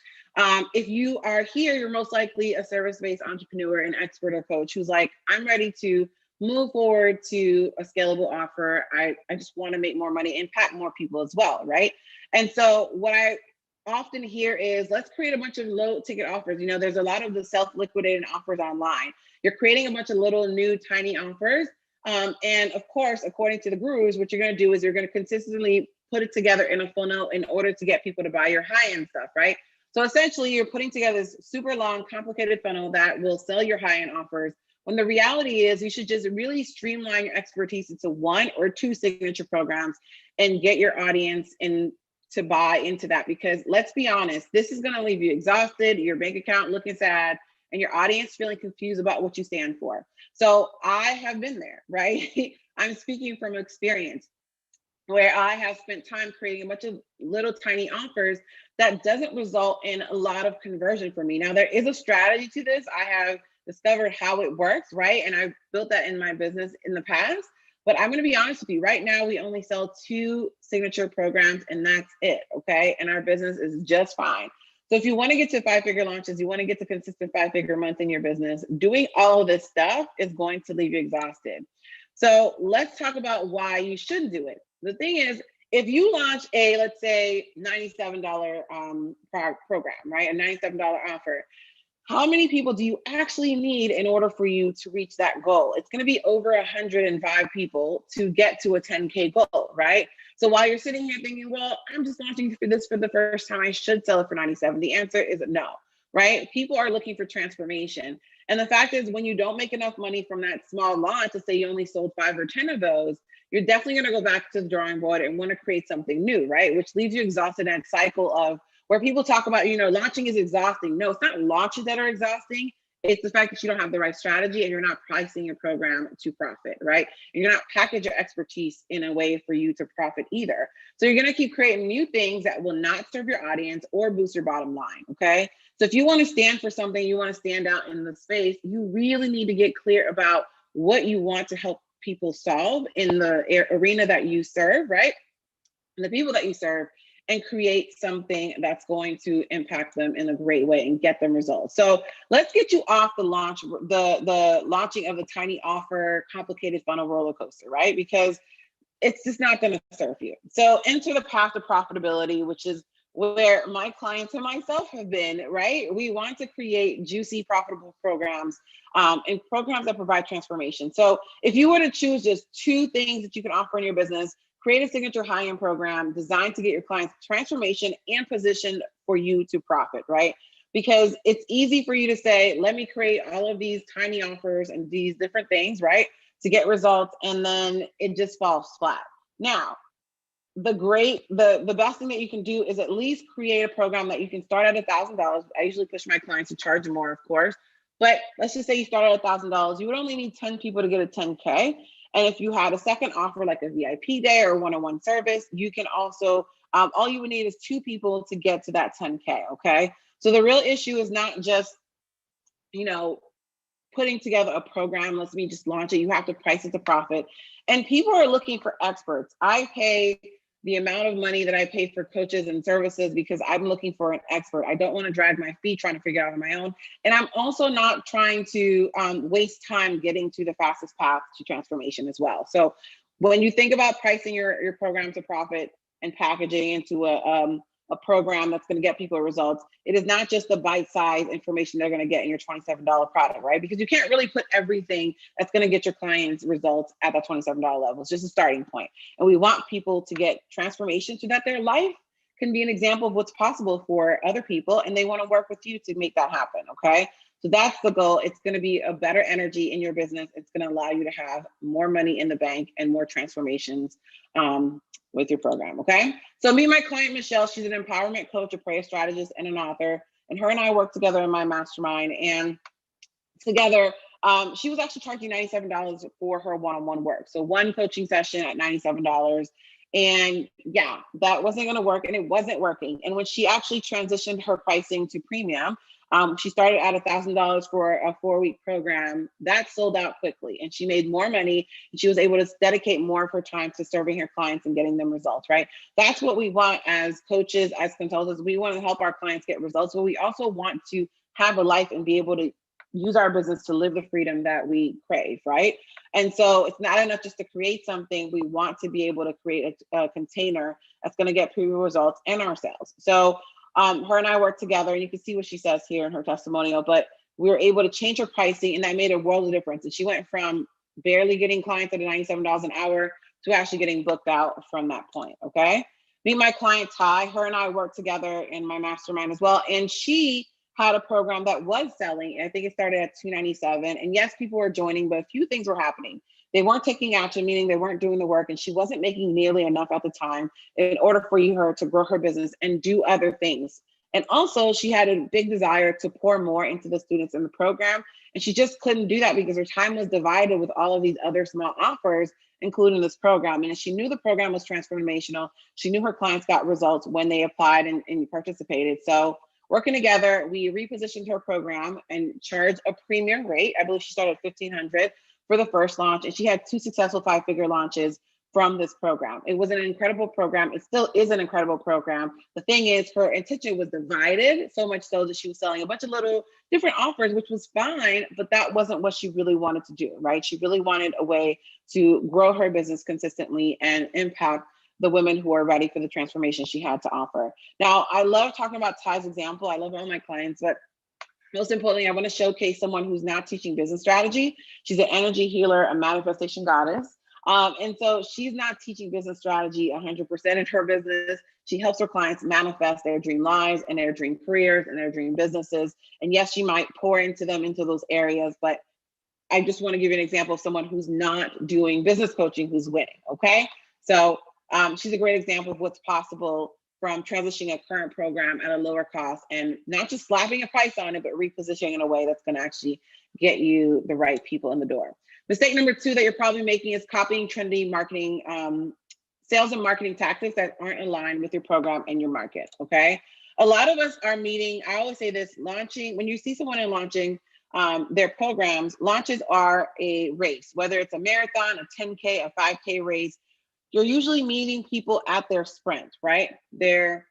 If you are here, you're most likely a service-based entrepreneur, an expert or coach who's like, I'm ready to move forward to a scalable offer. I just want to make more money, impact more people as well, right? And so what I often hear is, let's create a bunch of low ticket offers. You know, there's a lot of the self-liquidating offers online. You're creating a bunch of little new tiny offers. And of course, according to the gurus, what you're going to do is you're going to consistently put it together in a funnel in order to get people to buy your high-end stuff, right? So essentially, you're putting together this super long, complicated funnel that will sell your high-end offers, when the reality is you should just really streamline your expertise into 1 or 2 signature programs and get your audience in to buy into that. Because let's be honest, this is going to leave you exhausted, your bank account looking sad, and your audience feeling confused about what you stand for. So I have been there, right? I'm speaking from experience, where I have spent time creating a bunch of little tiny offers that doesn't result in a lot of conversion for me. Now, there is a strategy to this. I have discovered how it works, right? And I've built that in my business in the past. But I'm going to be honest with you, right now, we only sell 2 signature programs, and that's it, okay? And our business is just fine. So if you want to get to 5-figure launches, you want to get to consistent 5-figure month in your business, doing all of this stuff is going to leave you exhausted. So let's talk about why you should do it. The thing is, if you launch a, let's say, $97 program, right? A $97 offer, how many people do you actually need in order for you to reach that goal? It's going to be over 105 people to get to a 10K goal, right? So while you're sitting here thinking, well, I'm just launching for this for the first time, I should sell it for 97. The answer is no, right? People are looking for transformation. And the fact is, when you don't make enough money from that small launch, let's say you only sold 5 or 10 of those, you're definitely going to go back to the drawing board and want to create something new, right? Which leaves you exhausted in that cycle of where people talk about, you know, launching is exhausting. No, it's not launches that are exhausting. It's the fact that you don't have the right strategy and you're not pricing your program to profit, right? And you're not packaging your expertise in a way for you to profit either. So you're going to keep creating new things that will not serve your audience or boost your bottom line, okay? So if you want to stand for something, you want to stand out in the space, you really need to get clear about what you want to help people solve in the arena that you serve, right? And the people that you serve, and create something that's going to impact them in a great way and get them results. So let's get you off the launching of the tiny offer, complicated funnel roller coaster, right? Because it's just not going to serve you. So enter the path to profitability, which is where my clients and myself have been, right? We want to create juicy, profitable programs and programs that provide transformation. So if you were to choose just 2 things that you can offer in your business, create a signature high-end program designed to get your clients transformation and positioned for you to profit, right? Because it's easy for you to say, let me create all of these tiny offers and these different things, right, to get results, and then it just falls flat. Now, the best thing that you can do is at least create a program that you can start at $1,000. I usually push my clients to charge more, of course, but let's just say you start at $1,000. You would only need 10 people to get a 10K. And if you had a second offer, like a VIP day or one-on-one service, you can also, all you would need is 2 people to get to that 10K, okay? So the real issue is not just, you know, putting together a program, let's me just launch it, you have to price it to profit. And people are looking for experts. I pay the amount of money that I pay for coaches and services because I'm looking for an expert. I don't want to drag my feet trying to figure it out on my own. And I'm also not trying to waste time getting to the fastest path to transformation as well. So when you think about pricing your program to profit and packaging into a program that's going to get people results, it is not just the bite-sized information they're going to get in your $27 product, right? Because you can't really put everything that's going to get your clients results at that $27 level. It's just a starting point. And we want people to get transformation so that their life can be an example of what's possible for other people, and they want to work with you to make that happen, okay? So that's the goal. It's going to be a better energy in your business. It's going to allow you to have more money in the bank and more transformations with your program, okay? So me and my client, Michelle, she's an empowerment coach, a prayer strategist, and an author. And her and I work together in my mastermind. And together, she was actually charging $97 for her one-on-one work. So one coaching session at $97. And yeah, that wasn't going to work, and it wasn't working. And when she actually transitioned her pricing to premium, she started at $1,000 for a 4-week program that sold out quickly, and she made more money, and she was able to dedicate more of her time to serving her clients and getting them results, right? That's what we want as coaches, as consultants. We want to help our clients get results, but we also want to have a life and be able to use our business to live the freedom that we crave, right? And so it's not enough just to create something. We want to be able to create a container that's going to get premium results and our sales. So her and I work together, and you can see what she says here in her testimonial, but we were able to change her pricing, and that made a world of difference. And she went from barely getting clients at $97 an hour to actually getting booked out from that point, okay? Me and my client, Ty, her and I work together in my mastermind as well, and she had a program that was selling. I think it started at $297. And yes, people were joining, but a few things were happening. They weren't taking action, meaning they weren't doing the work, and she wasn't making nearly enough at the time in order for her to grow her business and do other things. And also, she had a big desire to pour more into the students in the program, and she just couldn't do that because her time was divided with all of these other small offers, including this program. And she knew the program was transformational. She knew her clients got results when they applied and participated. So working together, we repositioned her program and charged a premium rate. I believe she started at $1,500 for the first launch, and she had 2 successful 5-figure launches from this program. It was an incredible program. It still is an incredible program. The thing is, her attention was divided, so much so that she was selling a bunch of little different offers, which was fine, but that wasn't what she really wanted to do, right? She really wanted a way to grow her business consistently and impact the women who are ready for the transformation she had to offer. Now, I love talking about Ty's example. I love all my clients, but most importantly, I want to showcase someone who's not teaching business strategy. She's an energy healer, a manifestation goddess. And so she's not teaching business strategy 100% in her business. She helps her clients manifest their dream lives and their dream careers and their dream businesses. And yes, she might pour into them into those areas, but I just want to give you an example of someone who's not doing business coaching, who's winning, okay? So she's a great example of what's possible from transitioning a current program at a lower cost and not just slapping a price on it, but repositioning in a way that's going to actually get you the right people in the door. Mistake number 2 that you're probably making is copying trendy marketing, sales and marketing tactics that aren't aligned with your program and your market, okay? A lot of us are meeting, I always say this, launching, when you see someone in launching their programs, launches are a race, whether it's a marathon, a 10K, a 5K race. You're usually meeting people at their sprint, right? They're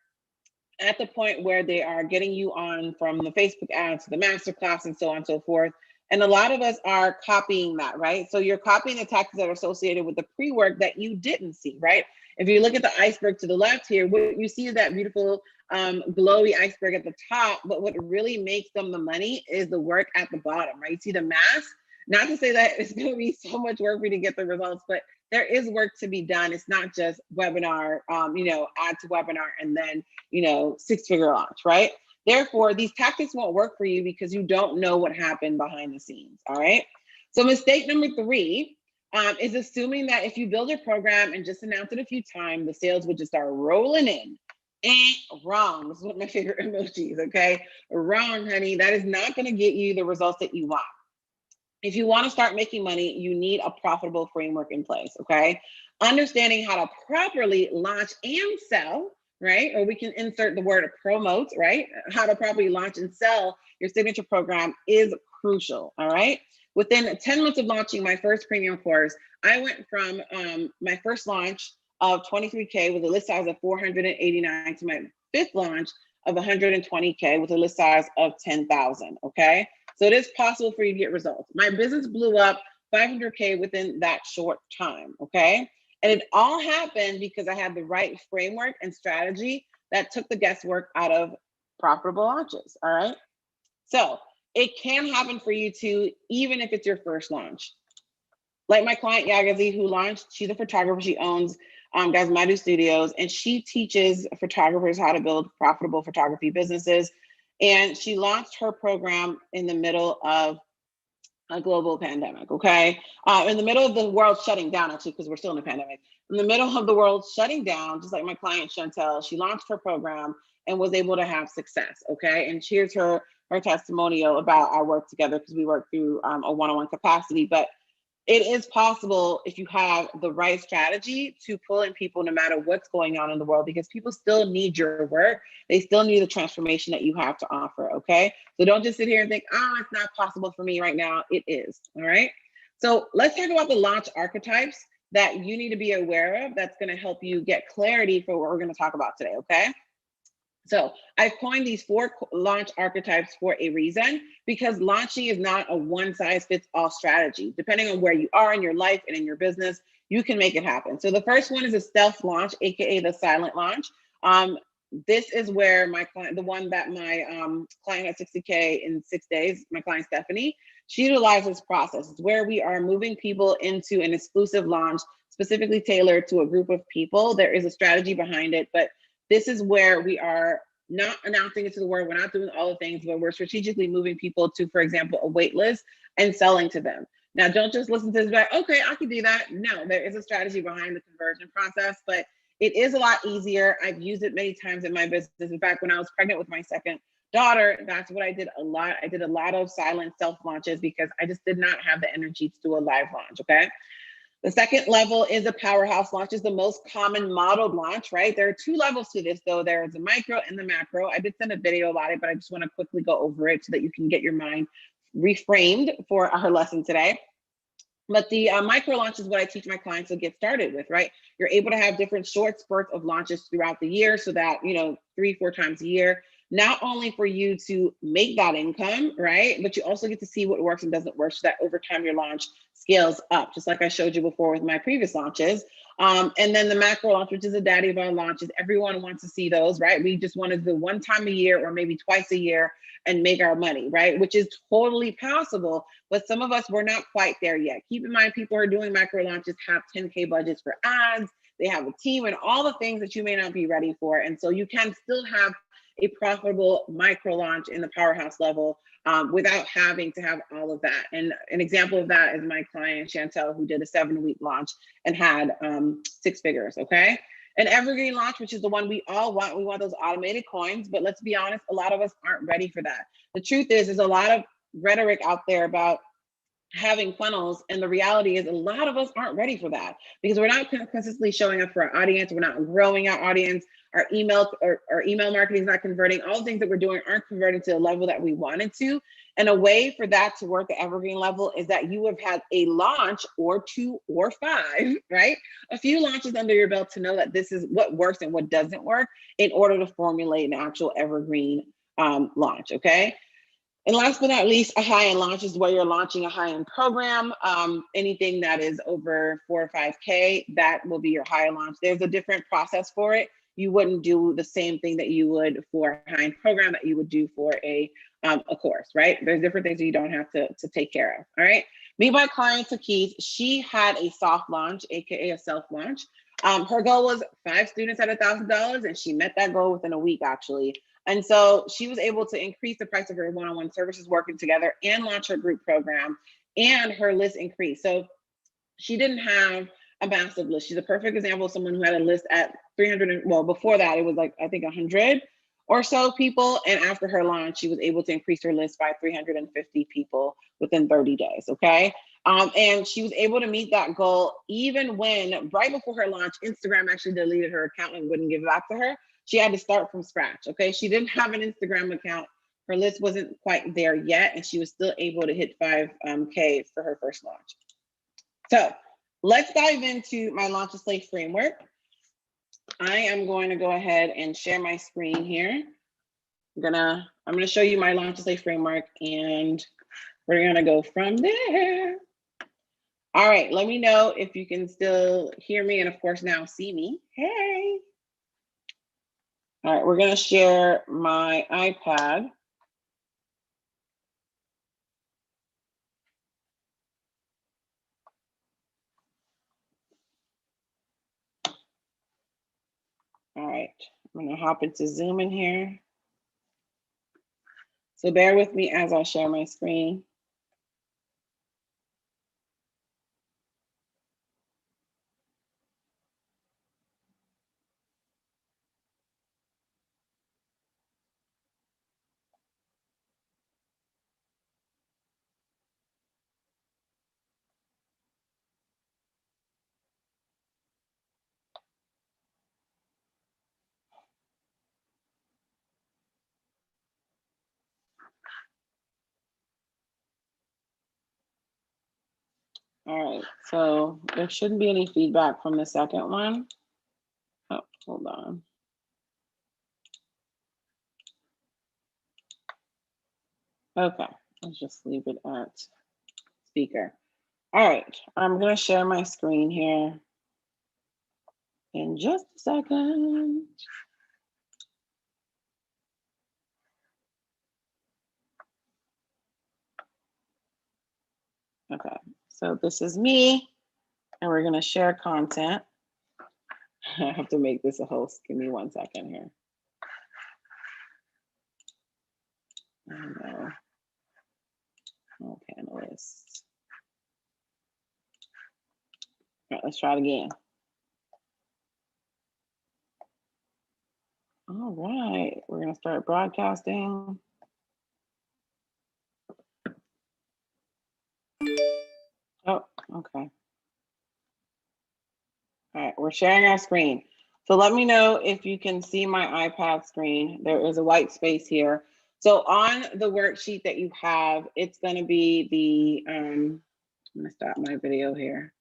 at the point where they are getting you on from the Facebook ads to the masterclass and so on and so forth. And a lot of us are copying that, right? So you're copying the tactics that are associated with the pre-work that you didn't see, right? If you look at the iceberg to the left here, what you see is that beautiful glowy iceberg at the top, but what really makes them the money is the work at the bottom, right? You see the mask, not to say that it's gonna be so much work for you to get the results, but there is work to be done. It's not just webinar, add to webinar and then, 6-figure launch, right? Therefore, these tactics won't work for you because you don't know what happened behind the scenes, all right? So mistake number 3 is assuming that if you build a program and just announce it a few times, the sales would just start rolling in. Wrong. This is one of my favorite emojis, okay? Wrong, honey. That is not gonna get you the results that you want. If you want to start making money, you need a profitable framework in place, okay? Understanding how to properly launch and sell, right? Or we can insert the word promote, right? How to properly launch and sell your signature program is crucial, all right? Within 10 months of launching my first premium course, I went from my first launch of 23K with a list size of 489 to my fifth launch of 120K with a list size of 10,000, okay? So it is possible for you to get results. My business blew up 500K within that short time, okay? And it all happened because I had the right framework and strategy that took the guesswork out of profitable launches, all right? So it can happen for you too, even if it's your first launch. Like my client Yagazi, who launched, she's a photographer, she owns Gazmadu Studios, and she teaches photographers how to build profitable photography businesses. And she launched her program in the middle of a global pandemic, okay? In the middle of the world shutting down, actually, because we're still in a pandemic. In the middle of the world shutting down, just like my client Chantel, she launched her program and was able to have success, okay? And here's her testimonial about our work together, because we work through a one-on-one capacity. But it is possible if you have the right strategy to pull in people no matter what's going on in the world, because people still need your work. They still need the transformation that you have to offer, okay? So don't just sit here and think, oh, it's not possible for me right now. It is, all right? So let's talk about the launch archetypes that you need to be aware of that's gonna help you get clarity for what we're gonna talk about today, okay? So I've coined these 4 launch archetypes for a reason, because launching is not a one-size-fits-all strategy. Depending on where you are in your life and in your business, you can make it happen. So the first one is a stealth launch, AKA the silent launch. This is where my client, the one that my client had 60K in 6 days, my client Stephanie, she utilizes this process. It's where we are moving people into an exclusive launch, specifically tailored to a group of people. There is a strategy behind it, but this is where we are not announcing it to the world. We're not doing all the things, but we're strategically moving people to, for example, a wait list and selling to them. Now, don't just listen to this, like, okay, I can do that. No, there is a strategy behind the conversion process, but it is a lot easier. I've used it many times in my business. In fact, when I was pregnant with my second daughter, that's what I did a lot. I did a lot of silent self launches because I just did not have the energy to do a live launch, okay? The second level is a powerhouse launch, is the most common modeled launch, right? There are 2 levels to this though. There is the micro and the macro. I did send a video about it, but I just wanna quickly go over it so that you can get your mind reframed for our lesson today. But the micro launch is what I teach my clients to get started with, right? You're able to have different short spurts of launches throughout the year, so that, 3-4 times a year, not only for you to make that income, right? But you also get to see what works and doesn't work, so that over time your launch scales up, just like I showed you before with my previous launches. And then the macro launch, which is the daddy of our launches, everyone wants to see those, right? We just want to do 1 time a year or maybe twice a year and make our money, right? Which is totally possible, but some of us, we're not quite there yet. Keep in mind, people who are doing micro launches have 10K budgets for ads, they have a team and all the things that you may not be ready for. And so you can still have a profitable micro launch in the powerhouse level without having to have all of that. And an example of that is my client Chantel, who did a 7-week launch and had 6 figures, okay? An evergreen launch, which is the one we all want. We want those automated coins, but let's be honest, a lot of us aren't ready for that. The truth is, there's a lot of rhetoric out there about having funnels, and the reality is a lot of us aren't ready for that, because we're not consistently showing up for our audience. We're not growing our audience. Our email marketing is not converting. All the things that we're doing aren't converting to the level that we wanted to. And a way for that to work, the evergreen level, is that you have had a launch or 2 or 5, right? A few launches under your belt to know that this is what works and what doesn't work in order to formulate an actual evergreen launch, okay? And last but not least, a high-end launch is where you're launching a high-end program. Anything that is over 4 or 5K, that will be your higher launch. There's a different process for it. You wouldn't do the same thing that you would for a high-end program that you would do for a course, right? There's different things that you don't have to take care of, all right? Me, my client, Takis, she had a soft launch, AKA a self launch. Her goal was 5 students at $1,000, and she met that goal within a week, actually. And so she was able to increase the price of her one-on-one services working together and launch her group program, and her list increased. So she didn't have a massive list. She's a perfect example of someone who had a list at 300, well, before that, it was like, I think 100 or so people. And after her launch, she was able to increase her list by 350 people within 30 days, okay? And she was able to meet that goal even when, right before her launch, Instagram actually deleted her account and wouldn't give it back to her. She had to start from scratch, okay? She didn't have an Instagram account her list wasn't quite there yet, and she was still able to hit 5K for her first launch. So let's dive into my Launch a Slate framework. I am going to go ahead and share my screen here. I'm gonna show you my Launch a Slate framework, and we're gonna go from there. All right, let me know if you can still hear me, and of course now see me. Hey. All right, we're gonna share my iPad. All right, I'm gonna hop into Zoom in here. So bear with me as I share my screen. All right, so there shouldn't be any feedback from the second one. Oh, hold on. Okay, let's just leave it at speaker. All right, I'm gonna share my screen here in just a second. Okay, so this is me, and we're gonna share content. I have to make this a host. Give me 1 second here. Oh, no. Panelists. All right, let's try it again. All right, we're gonna start broadcasting. Oh, okay. All right, we're sharing our screen. So let me know if you can see my iPad screen. There is a white space here. So on the worksheet that you have, it's gonna be the, I'm gonna stop my video here.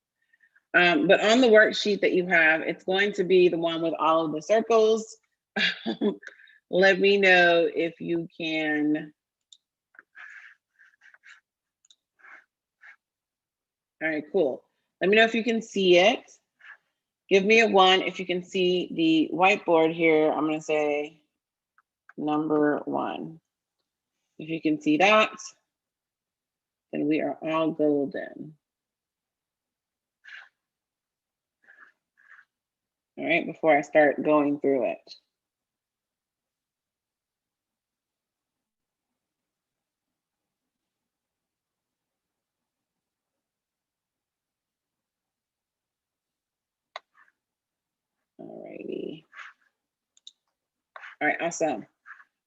But on the worksheet that you have, it's going to be the one with all of the circles. Let me know if you can. All right, cool. Let me know if you can see it. Give me a 1 if you can see the whiteboard here. I'm gonna say number 1. If you can see that, then we are all golden. All right, before I start going through it. All righty. All right, awesome.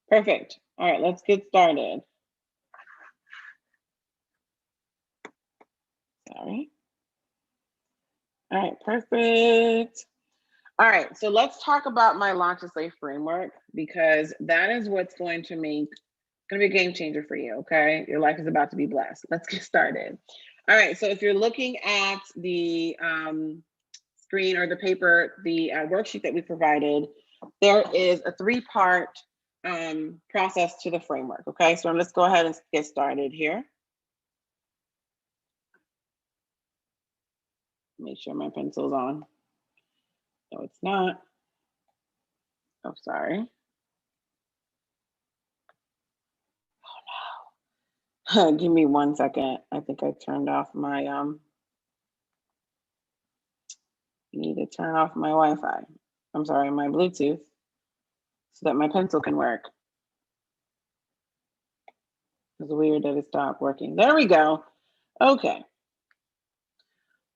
Perfect. All right, let's get started. Sorry. All right, perfect. All right, so let's talk about my Launch a Slate framework, because that is what's going to be a game changer for you, okay? Your life is about to be blessed. Let's get started. All right, so if you're looking at the screen or the paper, the worksheet that we provided, there is a 3-part process to the framework, okay? So let's go ahead and get started here. Make sure my pencil's on. No, it's not. Oh, sorry. Oh, no. Give me 1 second. I think I turned off my, need to turn off my Wi-Fi. I'm sorry, my Bluetooth, so that my pencil can work. It's weird that it stopped working. There we go. Okay.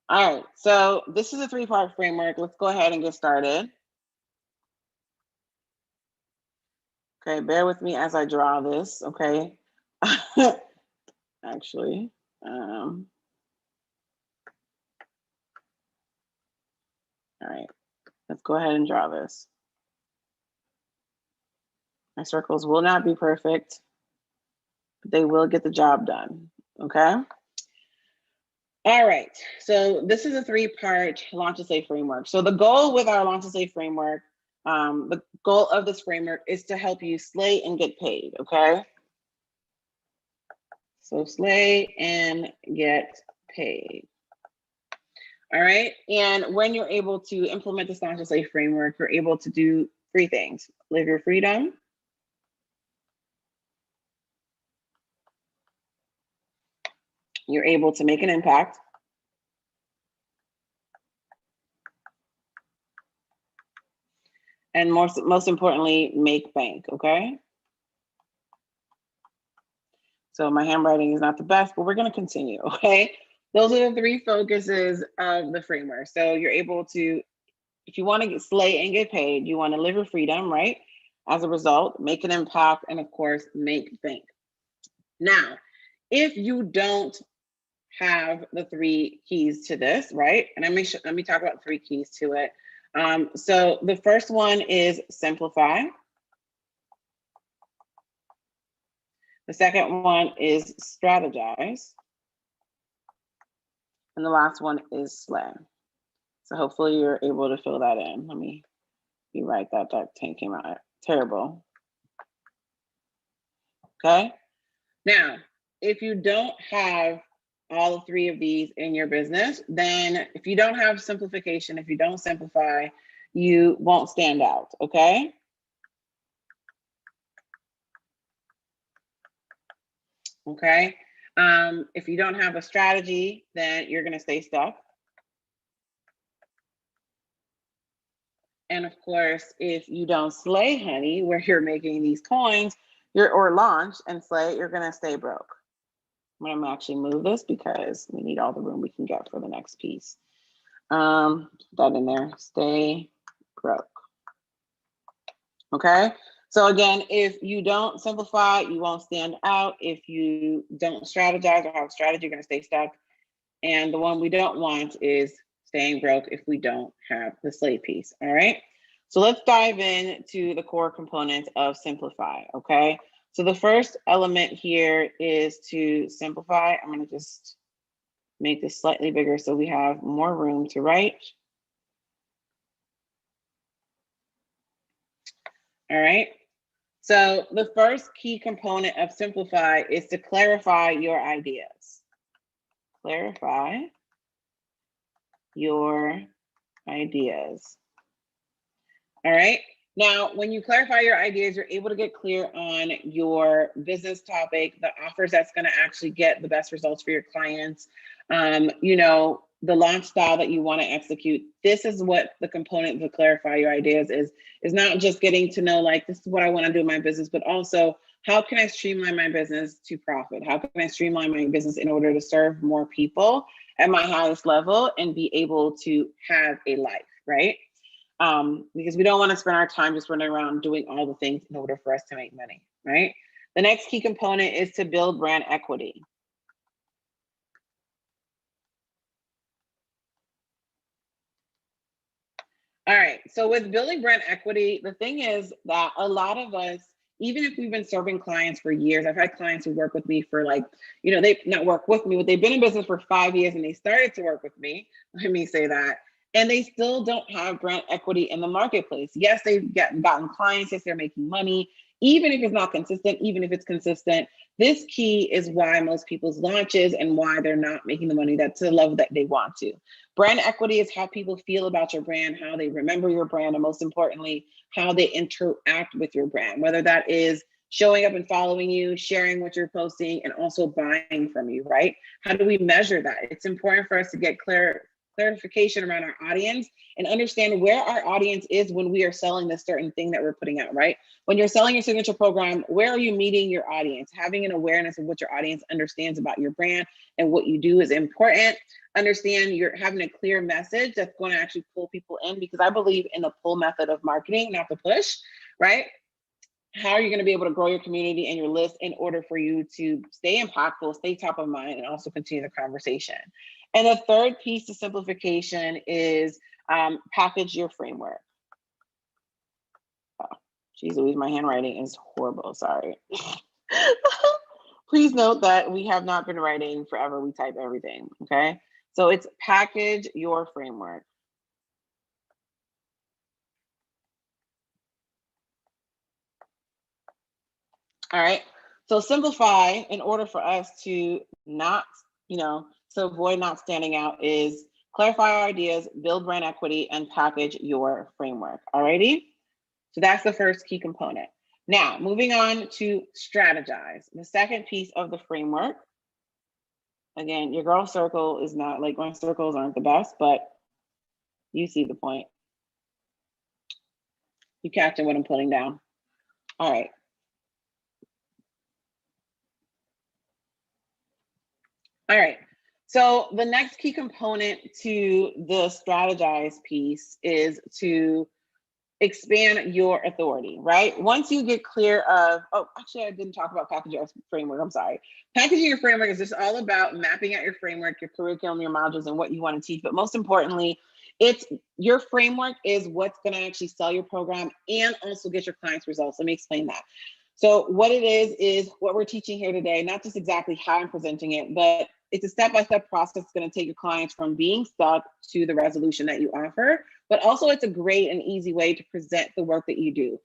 All right, so this is a 3-part framework. Let's go ahead and get started. Okay, bear with me as I draw this, okay? Actually, all right, let's go ahead and draw this. My circles will not be perfect. but they will get the job done, okay? All right, so this is a 3-part Launch to Slay framework. So the goal with our Launch to Slay framework, the goal of this framework is to help you slay and get paid, okay? So slay and get paid. All right, and when you're able to implement this Launch to Slay framework, you're able to do 3 things: live your freedom, you're able to make an impact, and most importantly, make bank, okay? So my handwriting is not the best, but we're gonna continue, okay? Those are the 3 focuses of the framework. So you're able to, if you wanna slay and get paid, you wanna live your freedom, right? As a result, make an impact, and of course, make bank. Now, if you don't have the 3 keys to this, right? And let me talk about 3 keys to it. So the first one is simplify. The second one is strategize. And the last one is slay. So hopefully you're able to fill that in. Let me rewrite that. That came out terrible. Okay. Now, if you don't have all 3 of these in your business, then if you don't have simplification, if you don't simplify, you won't stand out, okay? Okay. If you don't have a strategy, then you're gonna stay stuck. And of course, if you don't slay, honey, where you're making these coins, or launch and slay, you're gonna stay broke. I'm gonna actually move this because we need all the room we can get for the next piece. Put that in there, stay broke. Okay, so again, if you don't simplify, you won't stand out. If you don't strategize or have a strategy, you're gonna stay stuck. And the one we don't want is staying broke if we don't have the slay piece, all right? So let's dive into the core components of simplify, okay? So the first element here is to simplify. I'm gonna just make this slightly bigger so we have more room to write. All right, so the first key component of simplify is to clarify your ideas. Clarify your ideas. All right. Now, when you clarify your ideas, you're able to get clear on your business topic, the offers that's going to actually get the best results for your clients. You know, the launch style that you want to execute. This is what the component to clarify your ideas is not just getting to know, like, this is what I want to do in my business, but also how can I streamline my business to profit? How can I streamline my business in order to serve more people at my highest level and be able to have a life, right? Because we don't want to spend our time just running around doing all the things in order for us to make money, right? The next key component is to build brand equity. All right, so with building brand equity, the thing is that a lot of us, even if we've been serving clients for years, I've had clients who work with me for, like, you know, they not work with me, but they've been in business for 5 years and they started to work with me, let me say that, and they still don't have brand equity in the marketplace. Yes, they've gotten clients, yes, they're making money, even if it's not consistent, even if it's consistent. This key is why most people's launches and why they're not making the money to the level that they want to. Brand equity is how people feel about your brand, how they remember your brand, and most importantly, how they interact with your brand, whether that is showing up and following you, sharing what you're posting, and also buying from you, right? How do we measure that? It's important for us to get clarification around our audience and understand where our audience is when we are selling this certain thing that we're putting out, right? When you're selling your signature program, where are you meeting your audience? Having an awareness of what your audience understands about your brand and what you do is important. Understand you're having a clear message that's going to actually pull people in, because I believe in the pull method of marketing, not the push, right? How are you going to be able to grow your community and your list in order for you to stay impactful, stay top of mind, and also continue the conversation? And the third piece of simplification is package your framework. Oh, geez Louise, my handwriting is horrible, sorry. Please note that we have not been writing forever. We type everything, okay? So it's package your framework. All right. So simplify in order for us to not, to avoid not standing out is clarify our ideas, build brand equity, and package your framework. All righty. So that's the first key component. Now, moving on to strategize, the second piece of the framework. Again, your girl circle is not like going circles aren't the best, but you see the point. You catching what I'm putting down. All right. All right. So the next key component to the strategize piece is to expand your authority, right? Once you get clear of, oh, actually, I didn't talk about packaging your framework. I'm sorry. Packaging your framework is just all about mapping out your framework, your curriculum, your modules, and what you want to teach. But most importantly, it's your framework is what's going to actually sell your program and also get your clients results. Let me explain that. So what it is what we're teaching here today, not just exactly how I'm presenting it, but it's a step-by-step process that's going to take your clients from being stuck to the resolution that you offer. But also it's a great and easy way to present the work that you do.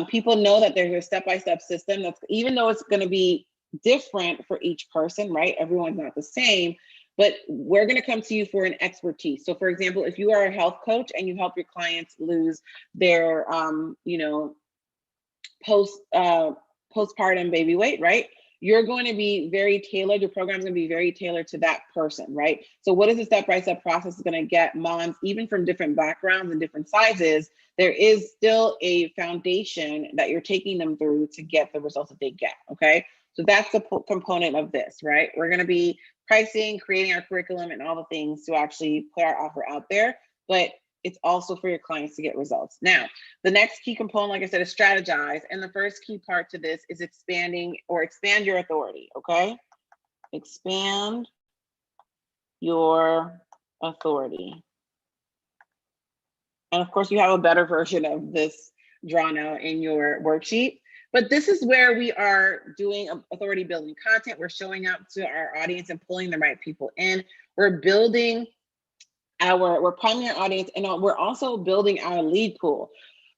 People know that there's a step-by-step system that's, even though it's going to be different for each person, right? Everyone's not the same, but we're going to come to you for an expertise. So for example, if you are a health coach and you help your clients lose their, postpartum baby weight, right? You're going to be very tailored. Your program's going to be very tailored to that person, right? So what is the step-by-step process is going to get moms, even from different backgrounds and different sizes, there is still a foundation that you're taking them through to get the results that they get, okay? So that's the component of this, right? We're going to be pricing, creating our curriculum and all the things to actually put our offer out there, but it's also for your clients to get results. Now, the next key component, like I said, is strategize. And the first key part to this is expand your authority, okay? Expand your authority. And of course, you have a better version of this drawn out in your worksheet. But this is where we are doing authority building content. We're showing up to our audience and pulling the right people in. We're building we're priming our audience, and we're also building our lead pool.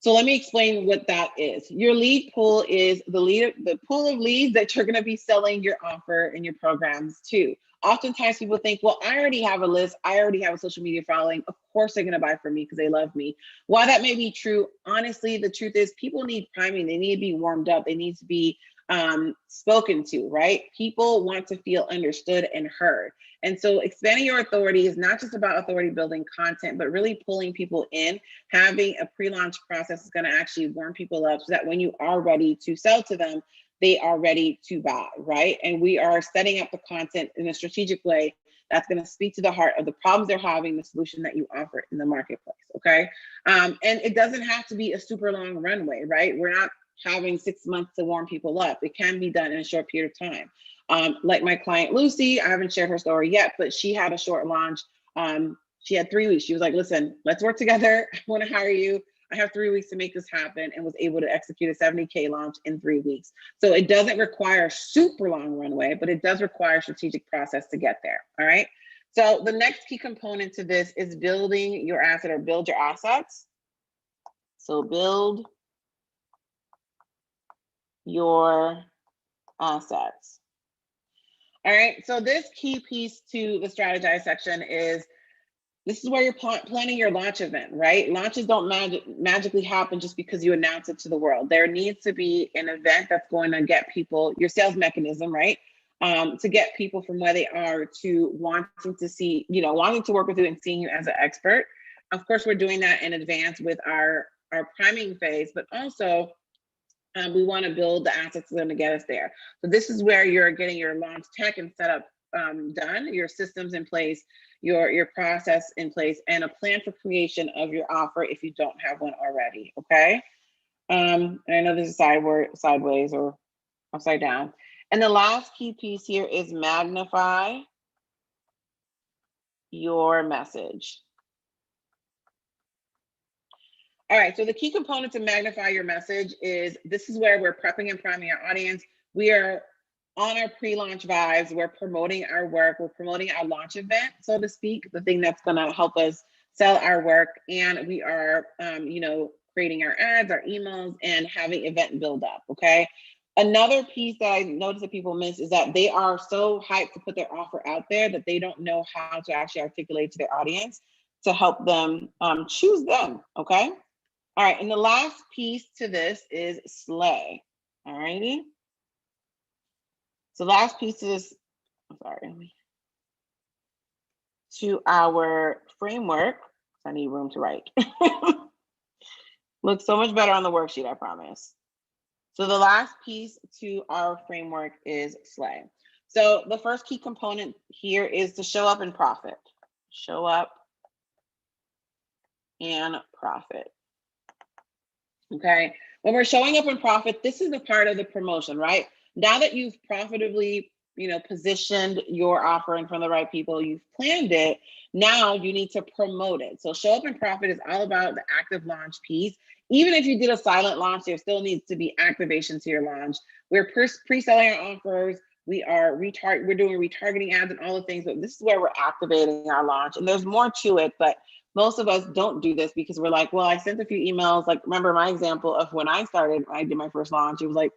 So let me explain what that is. Your lead pool is the pool of leads that you're going to be selling your offer and your programs to. Oftentimes people think, well, I already have a list. I already have a social media following. Of course they're going to buy from me because they love me. While that may be true, honestly, the truth is people need priming. They need to be warmed up. They need to be spoken to, right? People want to feel understood and heard. And so expanding your authority is not just about authority building content, but really pulling people in. Having a pre-launch process is going to actually warm people up so that when you are ready to sell to them, they are ready to buy, right? And we are setting up the content in a strategic way that's going to speak to the heart of the problems they're having, the solution that you offer in the marketplace, okay? And it doesn't have to be a super long runway, right? We're not having 6 months to warm people up. It can be done in a short period of time. Like my client, Lucy, I haven't shared her story yet, but she had a short launch. She had 3 weeks. She was like, listen, let's work together. I want to hire you. I have 3 weeks to make this happen, and was able to execute a 70K launch in 3 weeks. So it doesn't require a super long runway, but it does require a strategic process to get there. All right. So the next key component to this is building your asset or build your assets. So build your assets. All right, so this key piece to the strategize section is, this is where you're planning your launch event, right? Launches don't magically happen just because you announce it to the world. There needs to be an event that's going to get people, your sales mechanism, right? To get people from where they are to wanting to see, wanting to work with you and seeing you as an expert. Of course, we're doing that in advance with our priming phase, but also we want to build the assets that are going to get us there. So this is where you're getting your launch tech and setup done, your systems in place, your process in place, and a plan for creation of your offer if you don't have one already, okay? And I know this is sideways or upside down. And the last key piece here is magnify your message. All right, so the key component to magnify your message is, this is where we're prepping and priming our audience. We are on our pre-launch vibes, we're promoting our work, we're promoting our launch event, so to speak, the thing that's going to help us sell our work. And we are, creating our ads, our emails, and having event build up. Okay. Another piece that I notice that people miss is that they are so hyped to put their offer out there that they don't know how to actually articulate to their audience to help them choose them. Okay. All right. And the last piece to this is slay. All righty. So last piece is, to our framework. I need room to write. Looks so much better on the worksheet, I promise. So the last piece to our framework is slay. So the first key component here is to show up and profit. Show up and profit. Okay. When we're showing up and profit, this is a part of the promotion, right? Now that you've profitably, positioned your offer in front of the right people, you've planned it, now you need to promote it. So show up and profit is all about the active launch piece. Even if you did a silent launch, there still needs to be activation to your launch. We're pre-selling our offers. We're doing retargeting ads and all the things, but this is where we're activating our launch. And there's more to it, but most of us don't do this because we're like, well, I sent a few emails. Like, remember my example of when I did my first launch, it was like,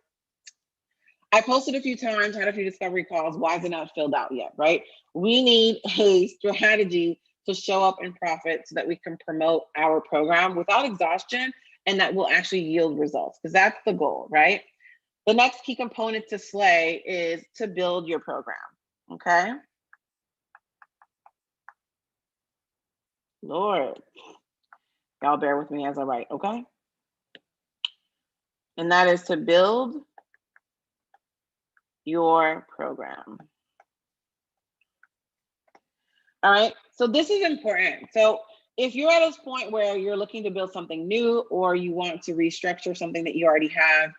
I posted a few times, had a few discovery calls. Why is it not filled out yet, right? We need a strategy to show up and profit so that we can promote our program without exhaustion and that will actually yield results, because that's the goal, right? The next key component to slay is to build your program, okay? Lord, y'all bear with me as I write, okay? And that is to build your program. All right, so this is important. So if you're at this point where you're looking to build something new or you want to restructure something that you already have,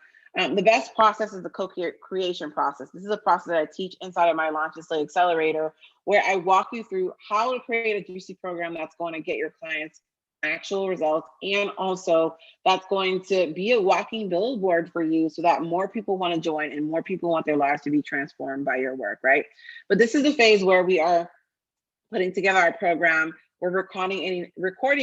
the best process is the co-creation process. This is a process that I teach inside of my Launch and Slay Accelerator, where I walk you through how to create a juicy program that's going to get your clients actual results, and also that's going to be a walking billboard for you so that more people want to join and more people want their lives to be transformed by your work, right? But this is the phase where we are putting together our program. We're recording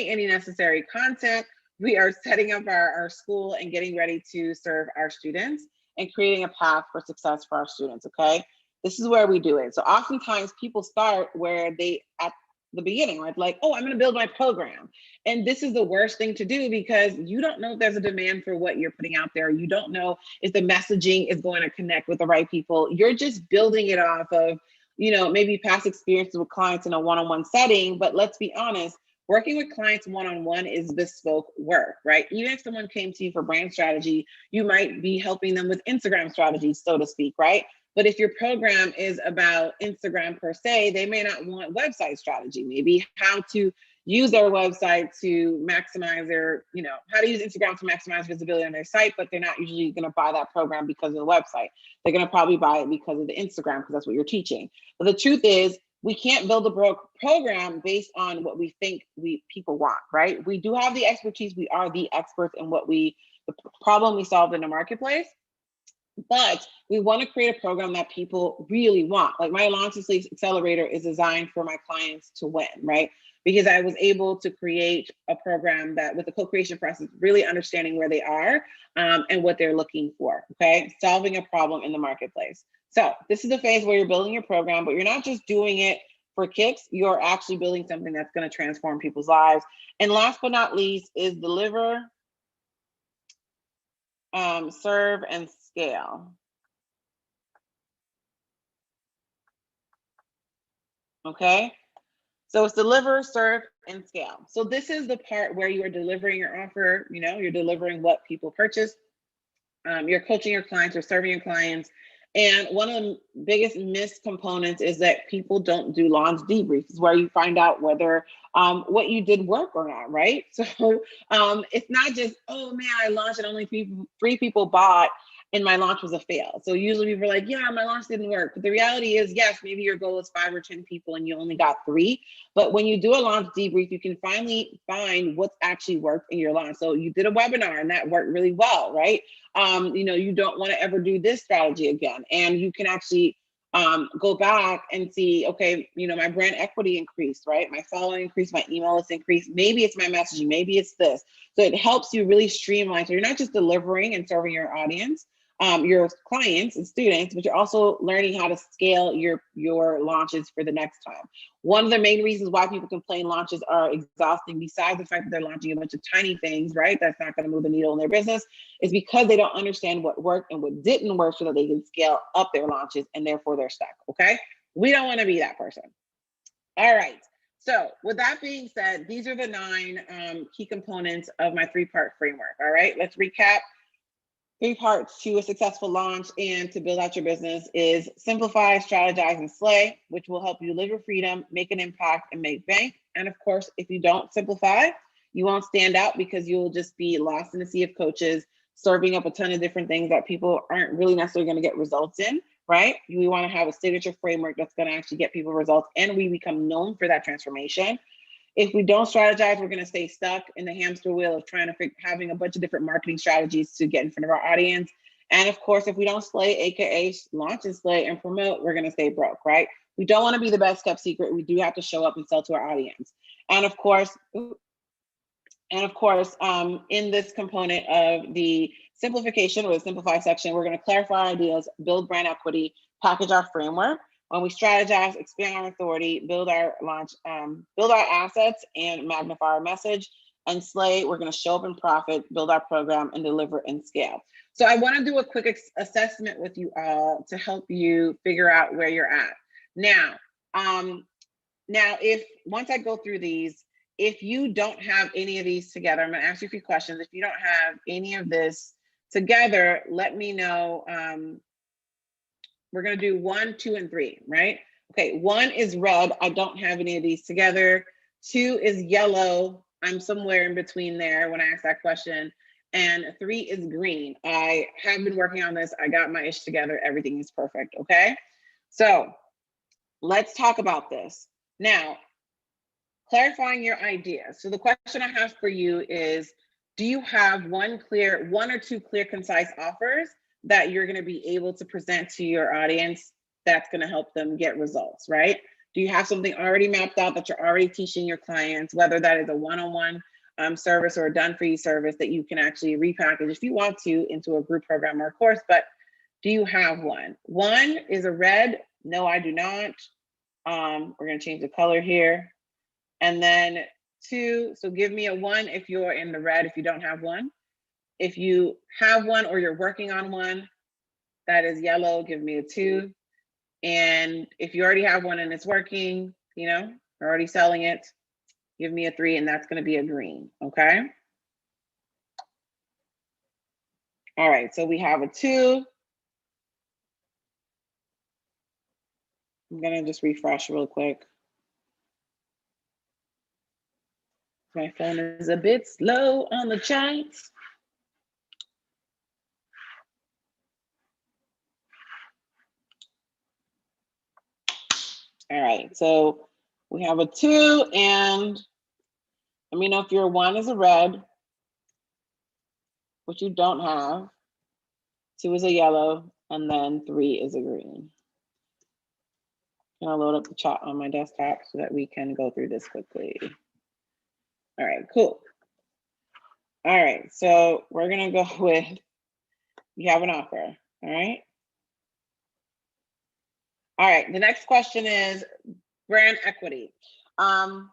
any necessary content. We are setting up our school and getting ready to serve our students and creating a path for success for our students, okay? This is where we do it. So oftentimes people start where they, at the beginning, right? Like, oh, I'm gonna build my program. And this is the worst thing to do because you don't know if there's a demand for what you're putting out there. You don't know if the messaging is going to connect with the right people. You're just building it off of, maybe past experiences with clients in a one-on-one setting. But let's be honest, working with clients one-on-one is bespoke work, right? Even if someone came to you for brand strategy, you might be helping them with Instagram strategies, so to speak, right? But if your program is about Instagram per se, they may not want website strategy, maybe how to use their website to maximize their, how to use Instagram to maximize visibility on their site, but they're not usually going to buy that program because of the website. They're going to probably buy it because of the Instagram, because that's what you're teaching. But the truth is, we can't build a program based on what we think people want, right? We do have the expertise. We are the experts in the problem we solved in the marketplace. But we want to create a program that people really want. Like my Launch and Slay Accelerator is designed for my clients to win, right? Because I was able to create a program that with the co-creation process, really understanding where they are and what they're looking for, okay? Solving a problem in the marketplace. So this is the phase where you're building your program, but you're not just doing it for kicks, you're actually building something that's going to transform people's lives. And last but not least is deliver, serve, and scale. Okay, so it's deliver, serve, and scale. So this is the part where you are delivering your offer, you're delivering what people purchase. You're coaching your clients, you're serving your clients. And one of the biggest missed components is that people don't do launch debriefs. Is where you find out whether what you did work or not, right? So it's not just, oh man, I launched and only three people bought. and my launch was a fail. So usually people are like, yeah, my launch didn't work. But the reality is, yes, maybe your goal is 5 or 10 people and you only got 3. But when you do a launch debrief, you can finally find what's actually worked in your launch. So you did a webinar and that worked really well, right? You don't want to ever do this strategy again. And you can actually go back and see, okay, my brand equity increased, right? My following increased, my email list increased. Maybe it's my messaging, maybe it's this. So it helps you really streamline. So you're not just delivering and serving your audience, your clients and students, but you're also learning how to scale your launches for the next time. One of the main reasons why people complain launches are exhausting, besides the fact that they're launching a bunch of tiny things, right? That's not going to move the needle in their business, is because they don't understand what worked and what didn't work so that they can scale up their launches and therefore they're stuck, okay? We don't want to be that person. All right. So with that being said, these are the 9 key components of my 3-part framework. All right, let's recap. 3 parts to a successful launch and to build out your business is simplify, strategize, and slay, which will help you live your freedom, make an impact, and make bank. And of course, if you don't simplify, you won't stand out because you'll just be lost in a sea of coaches, serving up a ton of different things that people aren't really necessarily going to get results in, right? We want to have a signature framework that's going to actually get people results, and we become known for that transformation. If we don't strategize, we're going to stay stuck in the hamster wheel of trying to having a bunch of different marketing strategies to get in front of our audience. And of course, if we don't slay, AKA launch and slay and promote, we're going to stay broke, right? We don't want to be the best kept secret. We do have to show up and sell to our audience. And of course, in this component of the simplification or the simplify section, we're going to clarify ideas, build brand equity, package our framework. When we strategize, expand our authority, build our launch, build our assets, and magnify our message. And slay, we're going to show up in profit, build our program, and deliver and scale. So I want to do a quick assessment with you all to help you figure out where you're at. Now, if once I go through these, if you don't have any of these together, I'm going to ask you a few questions. If you don't have any of this together, let me know. We're going to do 1, 2, and 3, right? Okay, 1 is red. I don't have any of these together. 2 is yellow. I'm somewhere in between there when I ask that question. And 3 is green. I have been working on this. I got my ish together. Everything is perfect, okay? So let's talk about this. Now, clarifying your idea. So the question I have for you is, do you have 1 or 2 clear, concise offers that you're going to be able to present to your audience that's going to help them get results, right? Do you have something already mapped out that you're already teaching your clients, whether that is a one-on-one service or a done-for-you service that you can actually repackage if you want to into a group program or a course, but do you have one? 1 is a red. No, I do not. We're going to change the color here. And then 2, so give me a 1 if you're in the red, if you don't have one. If you have one or you're working on one, that is yellow, give me a 2. And if you already have one and it's working, you're already selling it, give me a 3, and that's going to be a green, okay? All right, so we have a 2. I'm going to just refresh real quick. My phone is a bit slow on the charts. All right, so we have a 2, and let me know if your 1 is a red, which you don't have. 2 is a yellow, and then 3 is a green. I'll load up the chat on my desktop so that we can go through this quickly. All right, cool. All right, so we're gonna go with, you have an offer, all right? All right, the next question is brand equity. So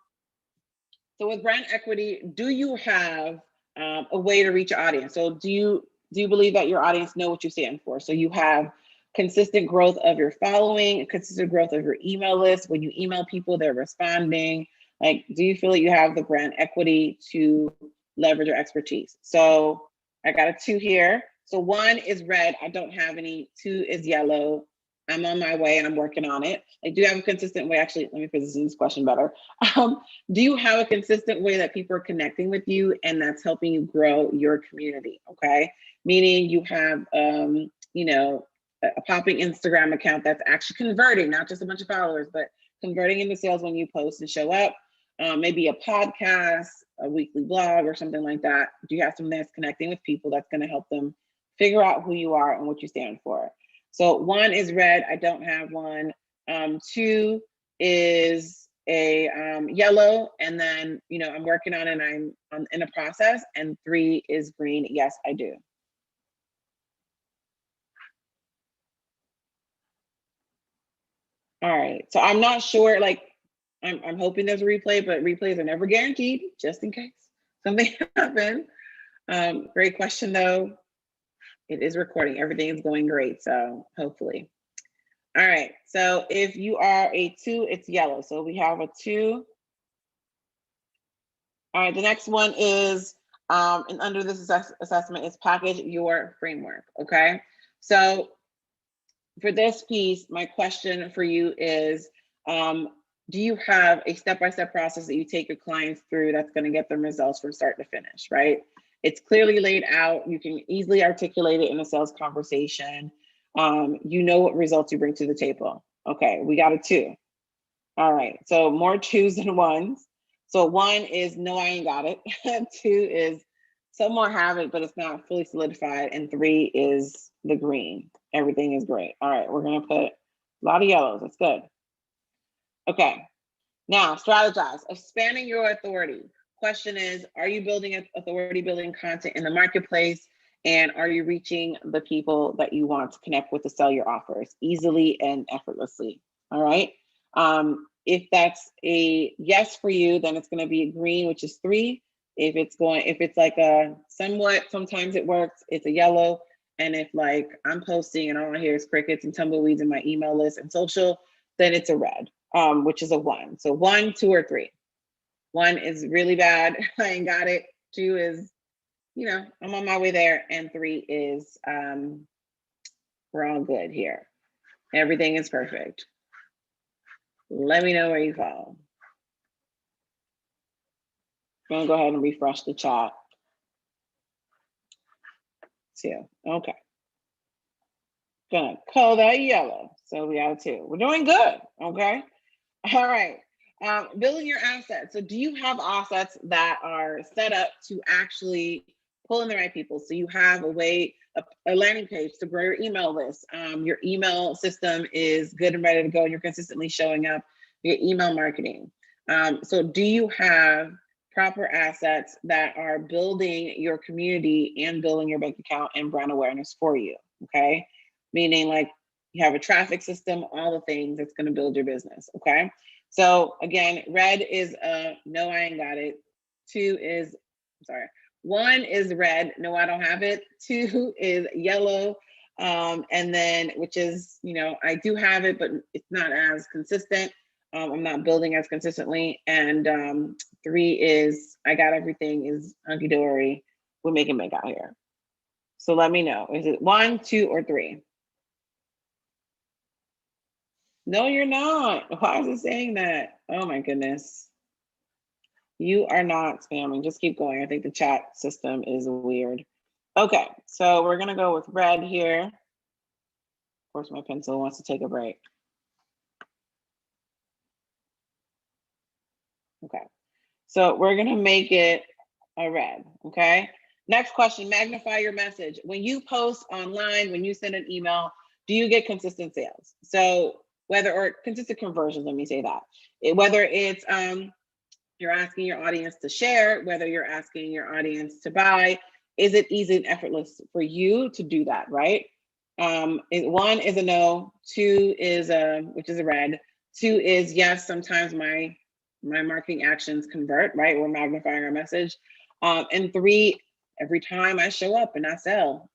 with brand equity, do you have a way to reach your audience? So do you believe that your audience know what you stand for? So you have consistent growth of your following, consistent growth of your email list. When you email people, they're responding. Like, do you feel that you have the brand equity to leverage your expertise? So I got a 2 here. So 1 is red, I don't have any. 2 is yellow, I'm on my way and I'm working on it. I do have a consistent way. Actually, let me position this question better. Do you have a consistent way that people are connecting with you and that's helping you grow your community? Okay. meaning you have, you know, a popping Instagram account that's actually converting, not just a bunch of followers, but converting into sales when you post and show up. Maybe a podcast, a weekly blog, or something like that. Do you have something that's connecting with people that's going to help them figure out who you are and what you stand for? So 1 is red. I don't have one. 2 is a yellow, and then, you know, I'm working on it and I'm in a process. And 3 is green. Yes, I do. All right. So I'm not sure, like, I'm hoping there's a replay, but replays are never guaranteed, just in case something happened. Great question, though. It is recording. Everything is going great, so hopefully. All right. So if you are a 2, it's yellow. So we have a 2. All right. The next one is, and under this assessment is package your framework. Okay. So for this piece, my question for you is, do you have a step-by-step process that you take your clients through that's going to get them results from start to finish, right? It's clearly laid out. You can easily articulate it in a sales conversation. You know what results you bring to the table. Okay, we got a 2. All right, so more 2s than 1s. So 1 is no, I ain't got it. 2 is some more have it, but it's not fully solidified. And 3 is the green. Everything is great. All right, we're gonna put a lot of yellows. That's good. Okay, now strategize. Expanding your authority. Question is, are you building authority building content in the marketplace? And are you reaching the people that you want to connect with to sell your offers easily and effortlessly? All right. If that's a yes for you, then it's going to be a green, which is 3. If it's like a somewhat, sometimes it works, it's a yellow. And if like I'm posting and all I hear is crickets and tumbleweeds in my email list and social, then it's a red, which is a 1. So 1, 2, or 3. 1 is really bad. I ain't got it. 2 is, you know, I'm on my way there. And 3 is, we're all good here. Everything is perfect. Let me know where you fall. I'm gonna go ahead and refresh the chat. 2, okay. Gonna call that yellow. So we have 2. We're doing good, okay? All right. Building your assets. So do you have assets that are set up to actually pull in the right people? So you have a way, a landing page to grow your email list. Your email system is good and ready to go and you're consistently showing up via email marketing. So do you have proper assets that are building your community and building your bank account and brand awareness for you, okay? Meaning like you have a traffic system, all the things that's gonna build your business, okay? So again, red is no, I ain't got it. 2 is, sorry, 1 is red, no, I don't have it. 2 is yellow, and then, which is, you know, I do have it, but it's not as consistent. I'm not building as consistently. And 3 is, I got everything, is hunky-dory. We're making bank out here. So let me know, is it 1, 2, or 3? No, you're not. Why is it saying that? Oh my goodness. You are not spamming. Just keep going. I think the chat system is weird. Okay, so we're gonna go with red here. Of course, my pencil wants to take a break. Okay, so we're gonna make it a red, okay? Next question, magnify your message. When you post online, when you send an email, do you get consistent sales? So or consistent conversions, let me say that. Whether it's, you're asking your audience to share, whether you're asking your audience to buy, is it easy and effortless for you to do that, right? 1 is a no, 2 is which is a red, 2 is yes, sometimes my marketing actions convert, right? We're magnifying our message. And 3, every time I show up and I sell,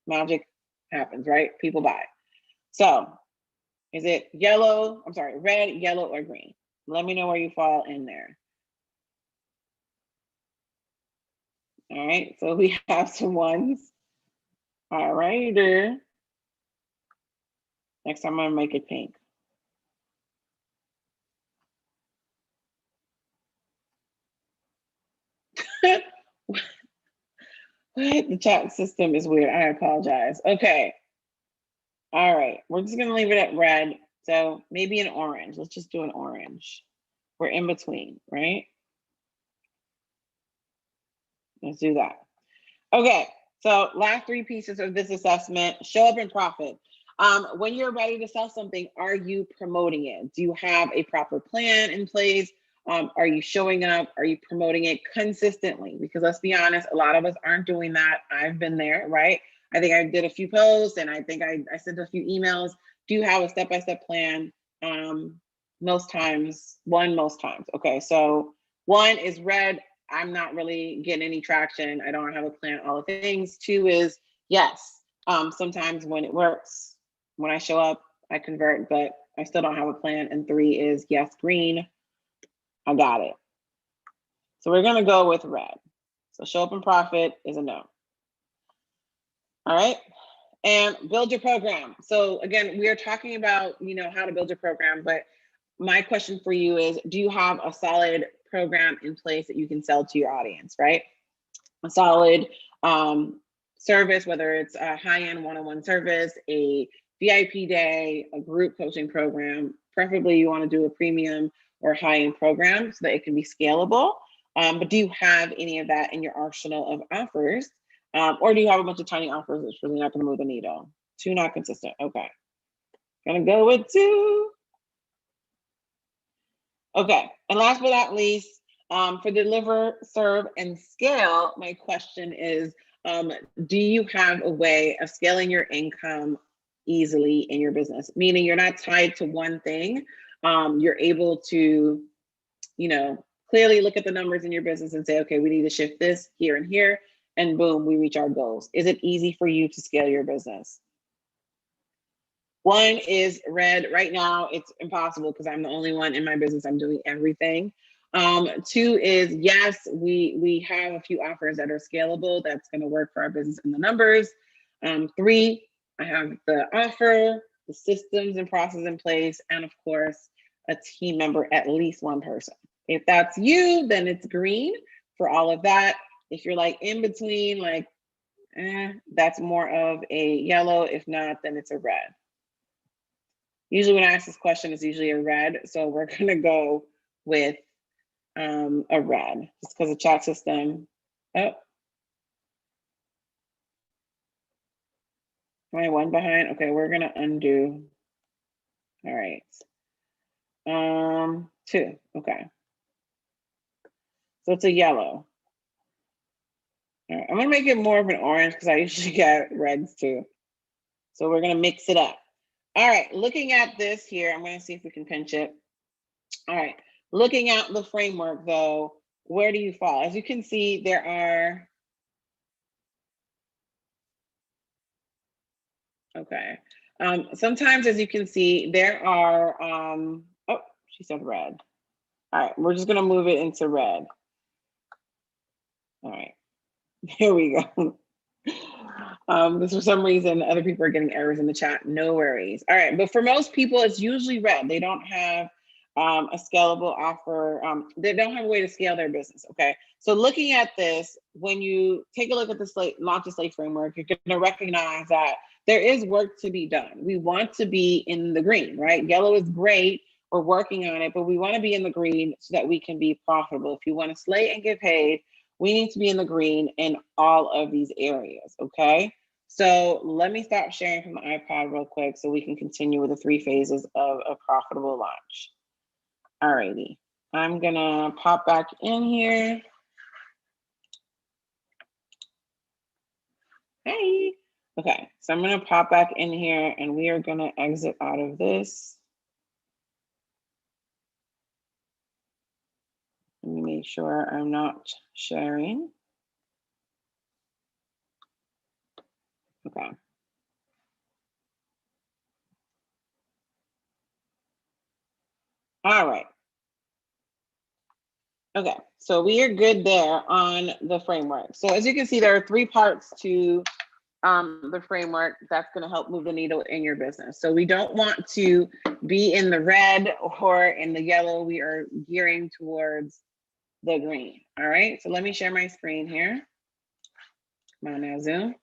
magic happens, right? People buy. So is it red, yellow, or green? Let me know where you fall in there. All right, so we have some 1s. All right, next time I'm gonna make it pink. What? The chat system is weird. I apologize. Okay. All right. We're just going to leave it at red. So maybe an orange. Let's just do an orange. We're in between, right? Let's do that. Okay. So last three pieces of this assessment: show up and profit. When you're ready to sell something, are you promoting it? Do you have a proper plan in place? Are you showing up? Are you promoting it consistently? Because let's be honest, a lot of us aren't doing that. I've been there, right? I think I did a few posts and I think I sent a few emails. Do you have a step-by-step plan? Most times. Okay, so one is red. I'm not really getting any traction. I don't have a plan, all the things. Two is yes. Sometimes when it works, when I show up, I convert, but I still don't have a plan. And three is yes, green. I got it. So we're going to go with red. So show up and profit is a no. All right. And build your program. So again, we are talking about, how to build your program, but my question for you is, do you have a solid program in place that you can sell to your audience, right? A solid service, whether it's a high-end one-on-one service, a VIP day, a group coaching program. Preferably you want to do a premium or high-end program so that it can be scalable. But do you have any of that in your arsenal of offers? Or do you have a bunch of tiny offers that's really not going to move the needle? Two not consistent. Okay. Gonna go with two. Okay. And last but not least, for deliver, serve, and scale, my question is, do you have a way of scaling your income easily in your business? Meaning you're not tied to one thing. You're able to, clearly look at the numbers in your business and say, okay, we need to shift this here and here, and boom, we reach our goals. Is it easy for you to scale your business? One is red. Right now, it's impossible because I'm the only one in my business. I'm doing everything. Two is yes, we have a few offers that are scalable. That's going to work for our business and the numbers. Three, I have the offer, the systems and processes in place, and of course, a team member, at least one person. If that's you, then it's green for all of that. If you're like in between, like, that's more of a yellow. If not, then it's a red. Usually when I ask this question, it's usually a red. So we're going to go with a red, just because the chat system. Oh, am I one behind? Okay, we're going to undo. All right. Two. Okay. So it's a yellow. All right. I'm going to make it more of an orange because I usually get reds too. So we're going to mix it up. All right. Looking at this here, I'm going to see if we can pinch it. All right. Looking at the framework though, where do you fall? As you can see, there are. Okay. Sometimes, as you can see, there are, oh, she said red. All right, we're just gonna move it into red. All right, here we go. Because for some reason, other people are getting errors in the chat. No worries. All right, but for most people, it's usually red. They don't have a scalable offer. They don't have a way to scale their business, okay? So looking at this, when you take a look at the Launch a Slate framework, you're gonna recognize that there is work to be done. We want to be in the green, right? Yellow is great, we're working on it, but we wanna be in the green so that we can be profitable. If you wanna slay and get paid, we need to be in the green in all of these areas, okay? So let me stop sharing from the iPad real quick so we can continue with the 3 phases of a profitable launch. All righty, I'm gonna pop back in here. Hey, okay, so I'm gonna pop back in here and we are gonna exit out of this. Let me make sure I'm not sharing. Okay. All right. Okay, so we are good there on the framework. So as you can see, there are 3 parts to the framework that's going to help move the needle in your business. So we don't want to be in the red or in the yellow. We are gearing towards the green. All right, so let me share my screen here. Come on now, Zoom.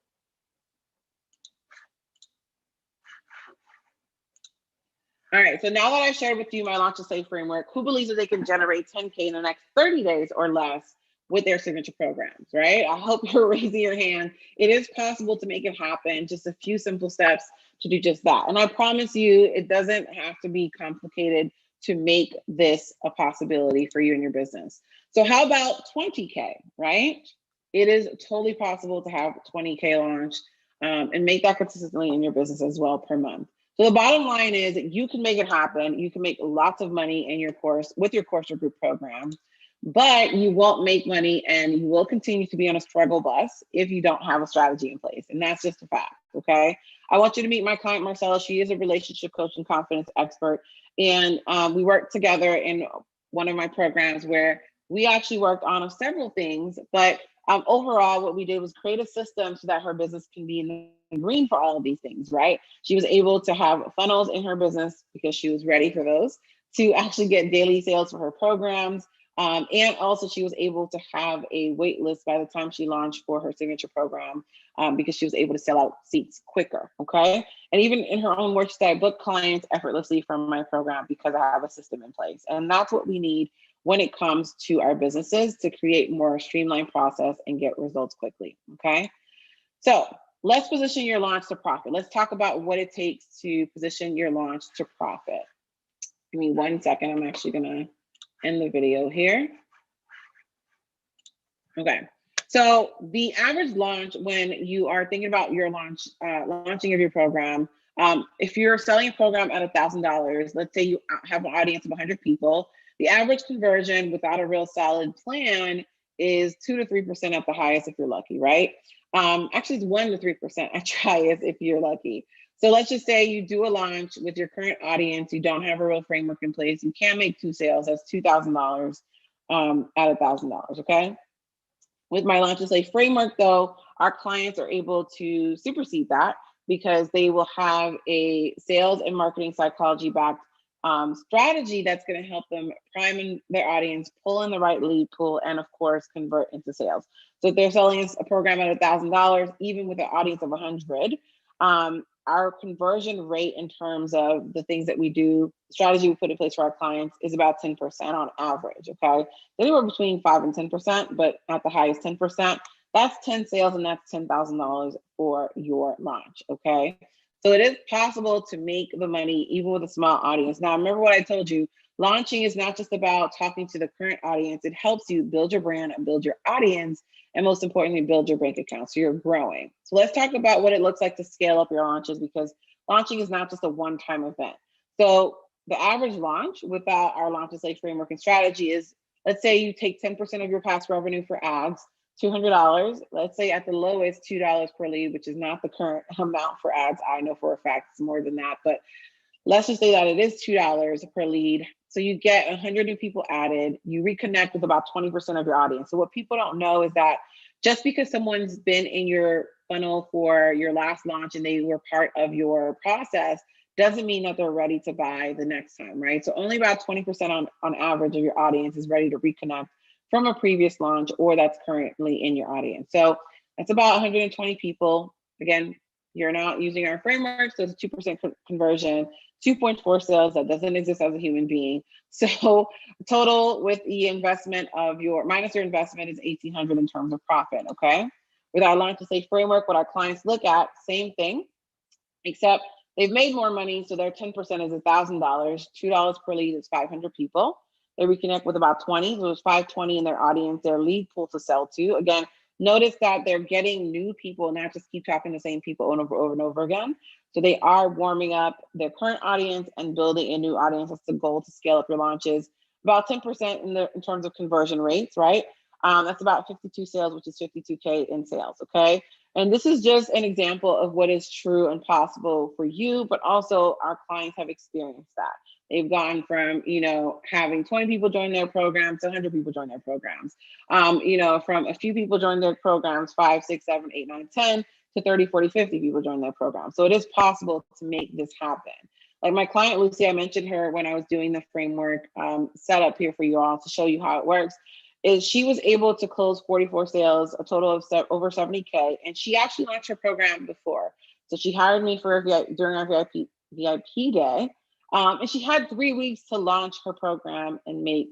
All right, so now that I've shared with you my Launch to Save framework, who believes that they can generate 10K in the next 30 days or less with their signature programs, right? I hope you're raising your hand. It is possible to make it happen, just a few simple steps to do just that. And I promise you, it doesn't have to be complicated to make this a possibility for you and your business. So how about 20K, right? It is totally possible to have 20K launch and make that consistently in your business as well per month. So the bottom line is that you can make it happen. You can make lots of money in your course with your course or group program, but you won't make money and you will continue to be on a struggle bus if you don't have a strategy in place. And that's just a fact, okay? I want you to meet my client, Marcella. She is a relationship coach and confidence expert. And we work together in one of my programs where we actually worked on several things, but overall, what we did was create a system so that her business can be in the green for all of these things, right? She was able to have funnels in her business because she was ready for those to actually get daily sales for her programs. And also she was able to have a wait list by the time she launched for her signature program because she was able to sell out seats quicker, okay? And even in her own work, I book clients effortlessly from my program because I have a system in place. And that's what we need when it comes to our businesses to create more streamlined process and get results quickly, okay? So let's position your launch to profit. Let's talk about what it takes to position your launch to profit. Give me 1 second. I'm actually gonna end the video here. Okay, so the average launch when you are thinking about your launching of your program, if you're selling a program at $1,000, let's say you have an audience of 100 people, the average conversion without a real solid plan is 2 to 3% at the highest if you're lucky, right? Actually, it's 1 to 3% at your highest if you're lucky. So let's just say you do a launch with your current audience, you don't have a real framework in place, you can't make 2 sales, that's $2,000 at $1,000, okay? With my Launch to Save framework though, our clients are able to supersede that because they will have a sales and marketing psychology backed strategy that's going to help them prime their audience, pull in the right lead pool, and of course, convert into sales. So if they're selling a program at $1,000, even with an audience of 100, our conversion rate in terms of the things that we do, the strategy we put in place for our clients is about 10% on average, okay? Anywhere between 5 and 10%, but at the highest 10%. That's 10 sales and that's $10,000 for your launch, okay? So it is possible to make the money even with a small audience. Now, remember what I told you, launching is not just about talking to the current audience. It helps you build your brand and build your audience, and most importantly, build your bank account so you're growing. So let's talk about what it looks like to scale up your launches, because launching is not just a one-time event. So the average launch without our Launch to Save framework and strategy is, let's say you take 10% of your past revenue for ads, $200. Let's say at the lowest, $2 per lead, which is not the current amount for ads. I know for a fact it's more than that, but let's just say that it is $2 per lead. So you get 100 new people added, you reconnect with about 20% of your audience. So what people don't know is that just because someone's been in your funnel for your last launch and they were part of your process doesn't mean that they're ready to buy the next time, right? So only about 20% on average of your audience is ready to reconnect from a previous launch or that's currently in your audience. So that's about 120 people. Again, you're not using our framework, so it's a 2% conversion, 2.4 sales. That doesn't exist as a human being. So total with the investment of your, minus your investment is $1,800 in terms of profit, okay? With our Launch to Save framework, what our clients look at, same thing, except they've made more money, so their 10% is $1,000, $2 per lead is 500 people. They reconnect with about 20, so it's 520 in their audience, their lead pool to sell to. Again, notice that they're getting new people, not just keep talking to the same people over and over again. So they are warming up their current audience and building a new audience. That's the goal to scale up your launches. About 10% in terms of conversion rates, right? That's about 52 sales, which is 52K in sales, okay? And this is just an example of what is true and possible for you, but also our clients have experienced that. They've gone from, having 20 people join their programs to 100 people join their programs. From a few people join their programs, 5, 6, 7, 8, 9, 10, to 30, 40, 50 people join their program. So it is possible to make this happen. Like my client, Lucy, I mentioned her when I was doing the framework setup here for you all to show you how it works. is she was able to close 44 sales, a total of over 70K. And she actually launched her program before. So she hired me for during our VIP day. And she had 3 weeks to launch her program and make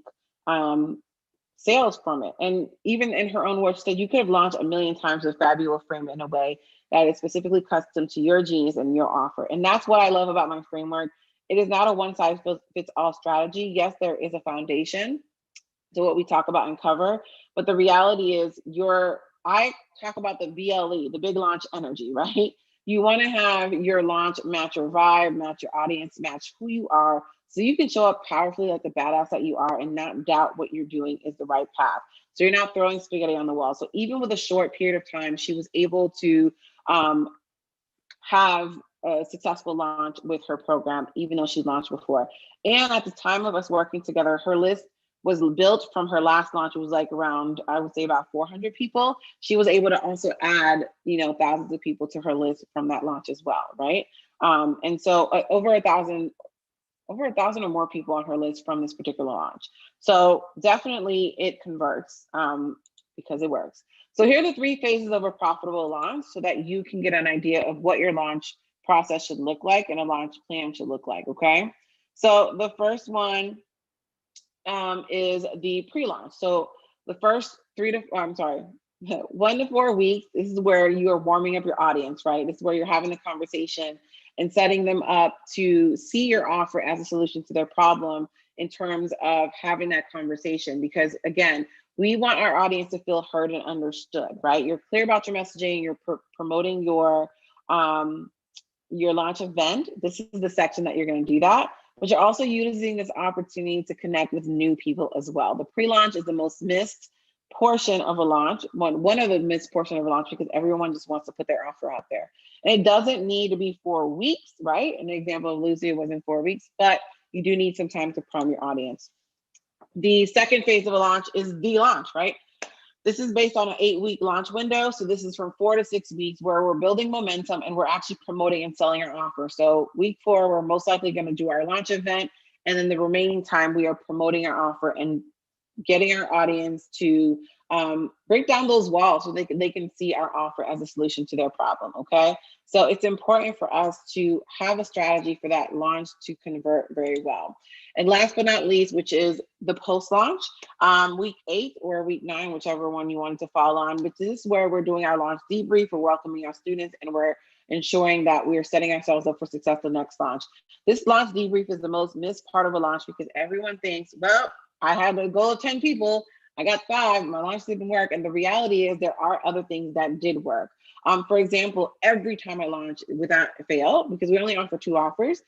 sales from it. And even in her own words, she said you could have launched a million times with Fab. You will frame it in a way that is specifically custom to your genius and your offer. And that's what I love about my framework. It is not a one size fits all strategy. Yes, there is a foundation to what we talk about and cover, but the reality is I talk about the BLE, the big launch energy, right? You want to have your launch match your vibe, match your audience, match who you are, so you can show up powerfully like the badass that you are and not doubt what you're doing is the right path. So you're not throwing spaghetti on the wall. So even with a short period of time, she was able to have a successful launch with her program, even though she launched before. And at the time of us working together, her list was built from her last launch. It was like around, I would say about 400 people. She was able to also add, thousands of people to her list from that launch as well, right? And so over a thousand or more people on her list from this particular launch. So definitely it converts because it works. So here are the 3 phases of a profitable launch so that you can get an idea of what your launch process should look like and a launch plan should look like, okay? So the first one is the pre-launch. So the first 1 to 4 weeks, this is where you are warming up your audience, right? This is where you're having the conversation and setting them up to see your offer as a solution to their problem in terms of having that conversation. Because again, we want our audience to feel heard and understood, right? You're clear about your messaging, you're promoting your launch event. This is the section that you're going to do that. But you're also using this opportunity to connect with new people as well. The pre-launch is the most missed portion of a launch, one of the missed portion of a launch, because everyone just wants to put their offer out there. And it doesn't need to be 4 weeks, right? An example of Lucia was in 4 weeks, but you do need some time to prime your audience. The second phase of a launch is the launch, right? This is based on an 8-week launch window. So this is from 4 to 6 weeks where we're building momentum and we're actually promoting and selling our offer. So week 4, we're most likely going to do our launch event. And then the remaining time we are promoting our offer and getting our audience to break down those walls so they can see our offer as a solution to their problem, okay? So it's important for us to have a strategy for that launch to convert very well. And last but not least, which is the post-launch, week 8 or week 9, whichever one you wanted to follow on, but this is where we're doing our launch debrief, we're welcoming our students, and we're ensuring that we are setting ourselves up for success the next launch. This launch debrief is the most missed part of a launch because everyone thinks, well, I had a goal of 10 people, I got 5, my launch didn't work. And the reality is there are other things that did work. For example, every time I launch without fail, because we only offer 2 offers,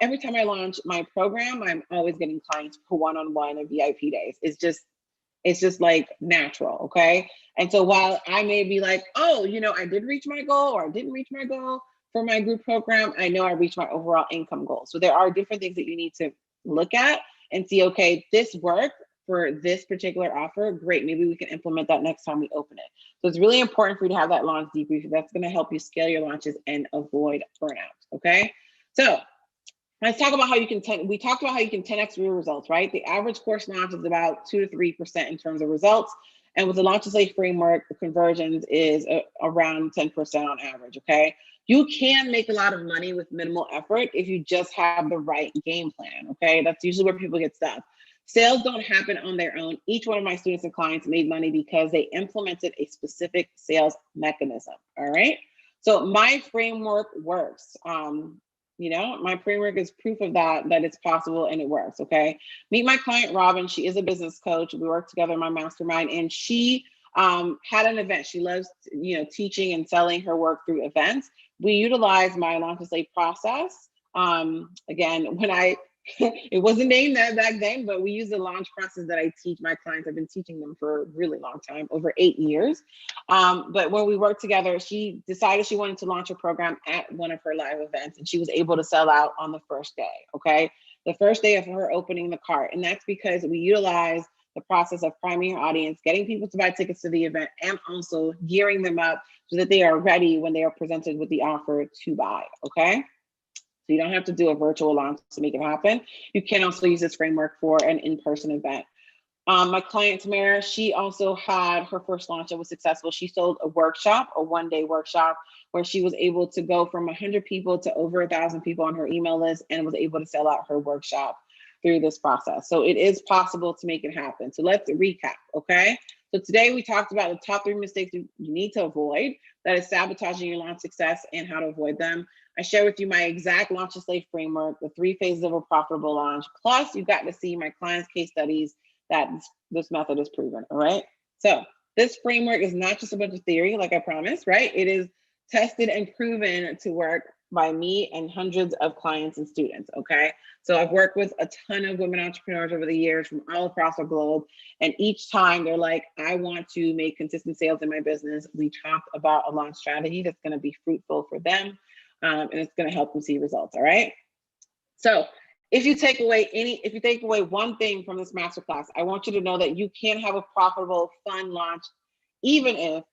every time I launch my program, I'm always getting clients for one-on-one and VIP days. It's just like natural, okay? And so while I may be like, oh, I did reach my goal or I didn't reach my goal for my group program, I know I reached my overall income goal. So there are different things that you need to look at and see, okay, this worked for this particular offer. Great, maybe we can implement that next time we open it. So it's really important for you to have that launch debrief. That's going to help you scale your launches and avoid burnout, okay? So let's talk about how you can we talked about how you can 10x your results, right? The average course launch is about 2 to 3% in terms of results. And with the Launch and Slay framework, the conversions is around 10% on average, okay? You can make a lot of money with minimal effort if you just have the right game plan, okay? That's usually where people get stuck. Sales don't happen on their own. Each one of my students and clients made money because they implemented a specific sales mechanism, all right? So my framework works. My framework is proof of that it's possible and it works, okay? Meet my client, Robin. She is a business coach. We work together in my mastermind, and she had an event. She loves, teaching and selling her work through events. We utilize my Launch and Slay process. Again, it wasn't named that back then, but we use the launch process that I teach my clients. I've been teaching them for a really long time, over 8 years. But when we worked together, she decided she wanted to launch a program at one of her live events, and she was able to sell out on the first day, okay? The first day of her opening the cart. And that's because we utilize the process of priming your audience, getting people to buy tickets to the event, and also gearing them up so that they are ready when they are presented with the offer to buy, okay? So you don't have to do a virtual launch to make it happen. You can also use this framework for an in-person event. My client Tamara, she also had her first launch that was successful. She sold a workshop, a one-day workshop, where she was able to go from 100 people to over 1,000 people on her email list and was able to sell out her workshop through this process. So it is possible to make it happen. So let's recap, okay? So today we talked about the top 3 mistakes you need to avoid that is sabotaging your launch success and how to avoid them. I share with you my exact launch and slay framework, the 3 phases of a profitable launch. Plus, you got to see my clients' case studies that this method is proven, all right? So this framework is not just a bunch of theory, like I promised, right? It is tested and proven to work by me and hundreds of clients and students, okay? So I've worked with a ton of women entrepreneurs over the years from all across the globe. And each time they're like, I want to make consistent sales in my business. We talked about a launch strategy that's gonna be fruitful for them. And it's gonna help them see results, all right? So if you take away one thing from this masterclass, I want you to know that you can have a profitable, fun launch, even if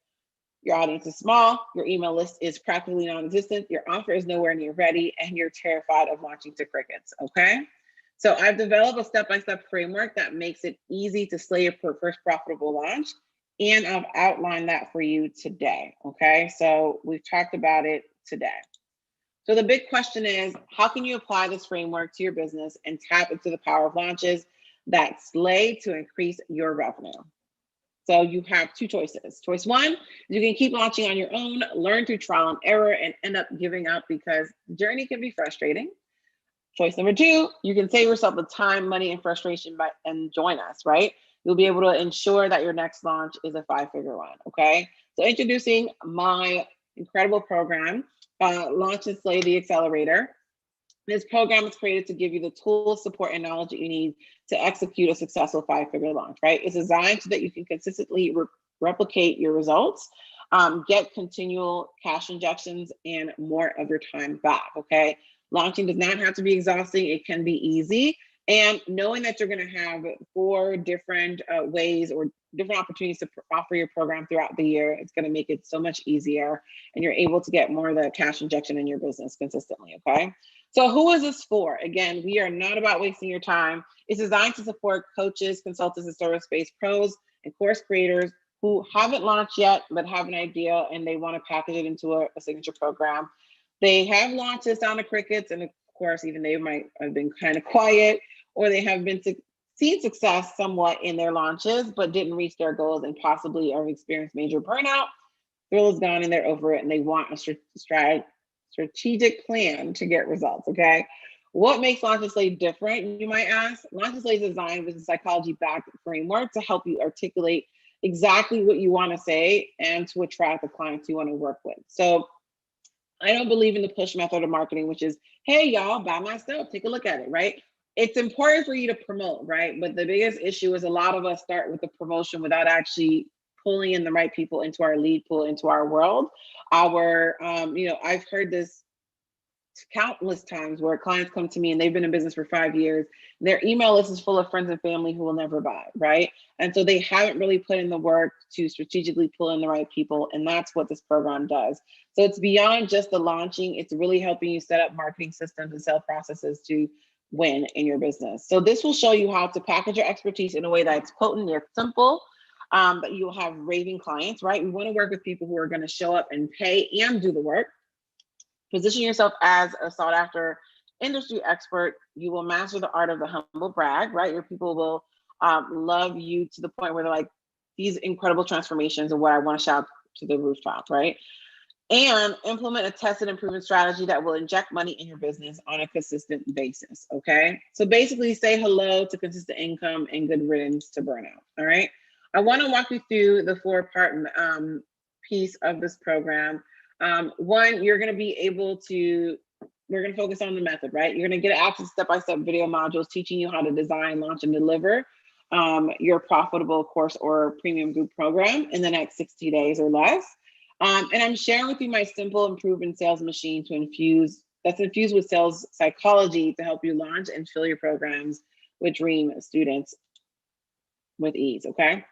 your audience is small, your email list is practically non-existent, your offer is nowhere near ready, and you're terrified of launching to crickets, okay? So I've developed a step-by-step framework that makes it easy to slay your first profitable launch, and I've outlined that for you today, okay? So we've talked about it today. So the big question is, how can you apply this framework to your business and tap into the power of launches that slay to increase your revenue? So you have 2 choices. Choice 1, you can keep launching on your own, learn through trial and error, and end up giving up because the journey can be frustrating. Choice number 2, you can save yourself the time, money, and frustration and join us, right? You'll be able to ensure that your next launch is a 5-figure one, okay? So introducing my incredible program, Launch and Slay the Accelerator. This program is created to give you the tools, support, and knowledge that you need to execute a successful 5-figure launch, right? It's designed so that you can consistently replicate your results, get continual cash injections, and more of your time back, okay? Launching does not have to be exhausting. It can be easy. And knowing that you're going to have 4 different ways or different opportunities to offer your program throughout the year, it's going to make it so much easier. And you're able to get more of the cash injection in your business consistently, okay? So who is this for? Again, we are not about wasting your time. It's designed to support coaches, consultants, and service-based pros and course creators who haven't launched yet, but have an idea and they want to package it into a signature program. They have launched this down to crickets, and of course, even they might have been kind of quiet, or they have been seen success somewhat in their launches, but didn't reach their goals and possibly have experienced major burnout. Thrill is gone and they're over it, and they want a strategic plan to get results, okay? What makes Launch and Slay different, you might ask? Launch and Slay is designed with a psychology-backed framework to help you articulate exactly what you want to say and to attract the clients you want to work with. So I don't believe in the push method of marketing, which is, hey, y'all, buy my stuff, take a look at it, right? It's important for you to promote, right? But the biggest issue is a lot of us start with the promotion without actually pulling in the right people into our lead pool, into our world. I've heard this countless times where clients come to me and they've been in business for 5 years. Their email list is full of friends and family who will never buy, right? And so they haven't really put in the work to strategically pull in the right people. And that's what this program does. So it's beyond just the launching. It's really helping you set up marketing systems and sales processes to win in your business. So this will show you how to package your expertise in a way that's potent yet simple, but you'll have raving clients, right? We want to work with people who are going to show up and pay and do the work. Position yourself as a sought after industry expert. You will master the art of the humble brag, right? Your people will love you to the point where they're like, these incredible transformations are what I want to shout to the rooftop, right? And implement a tested and proven strategy that will inject money in your business on a consistent basis, okay? So basically say hello to consistent income and good riddance to burnout, all right? I wanna walk you through the 4-part piece of this program. One, we're gonna focus on the method, right? You're gonna get access to step-by-step video modules teaching you how to design, launch, and deliver your profitable course or premium group program in the next 60 days or less. And I'm sharing with you my simple and proven sales machine that's infused with sales psychology to help you launch and fill your programs with dream students with ease, okay?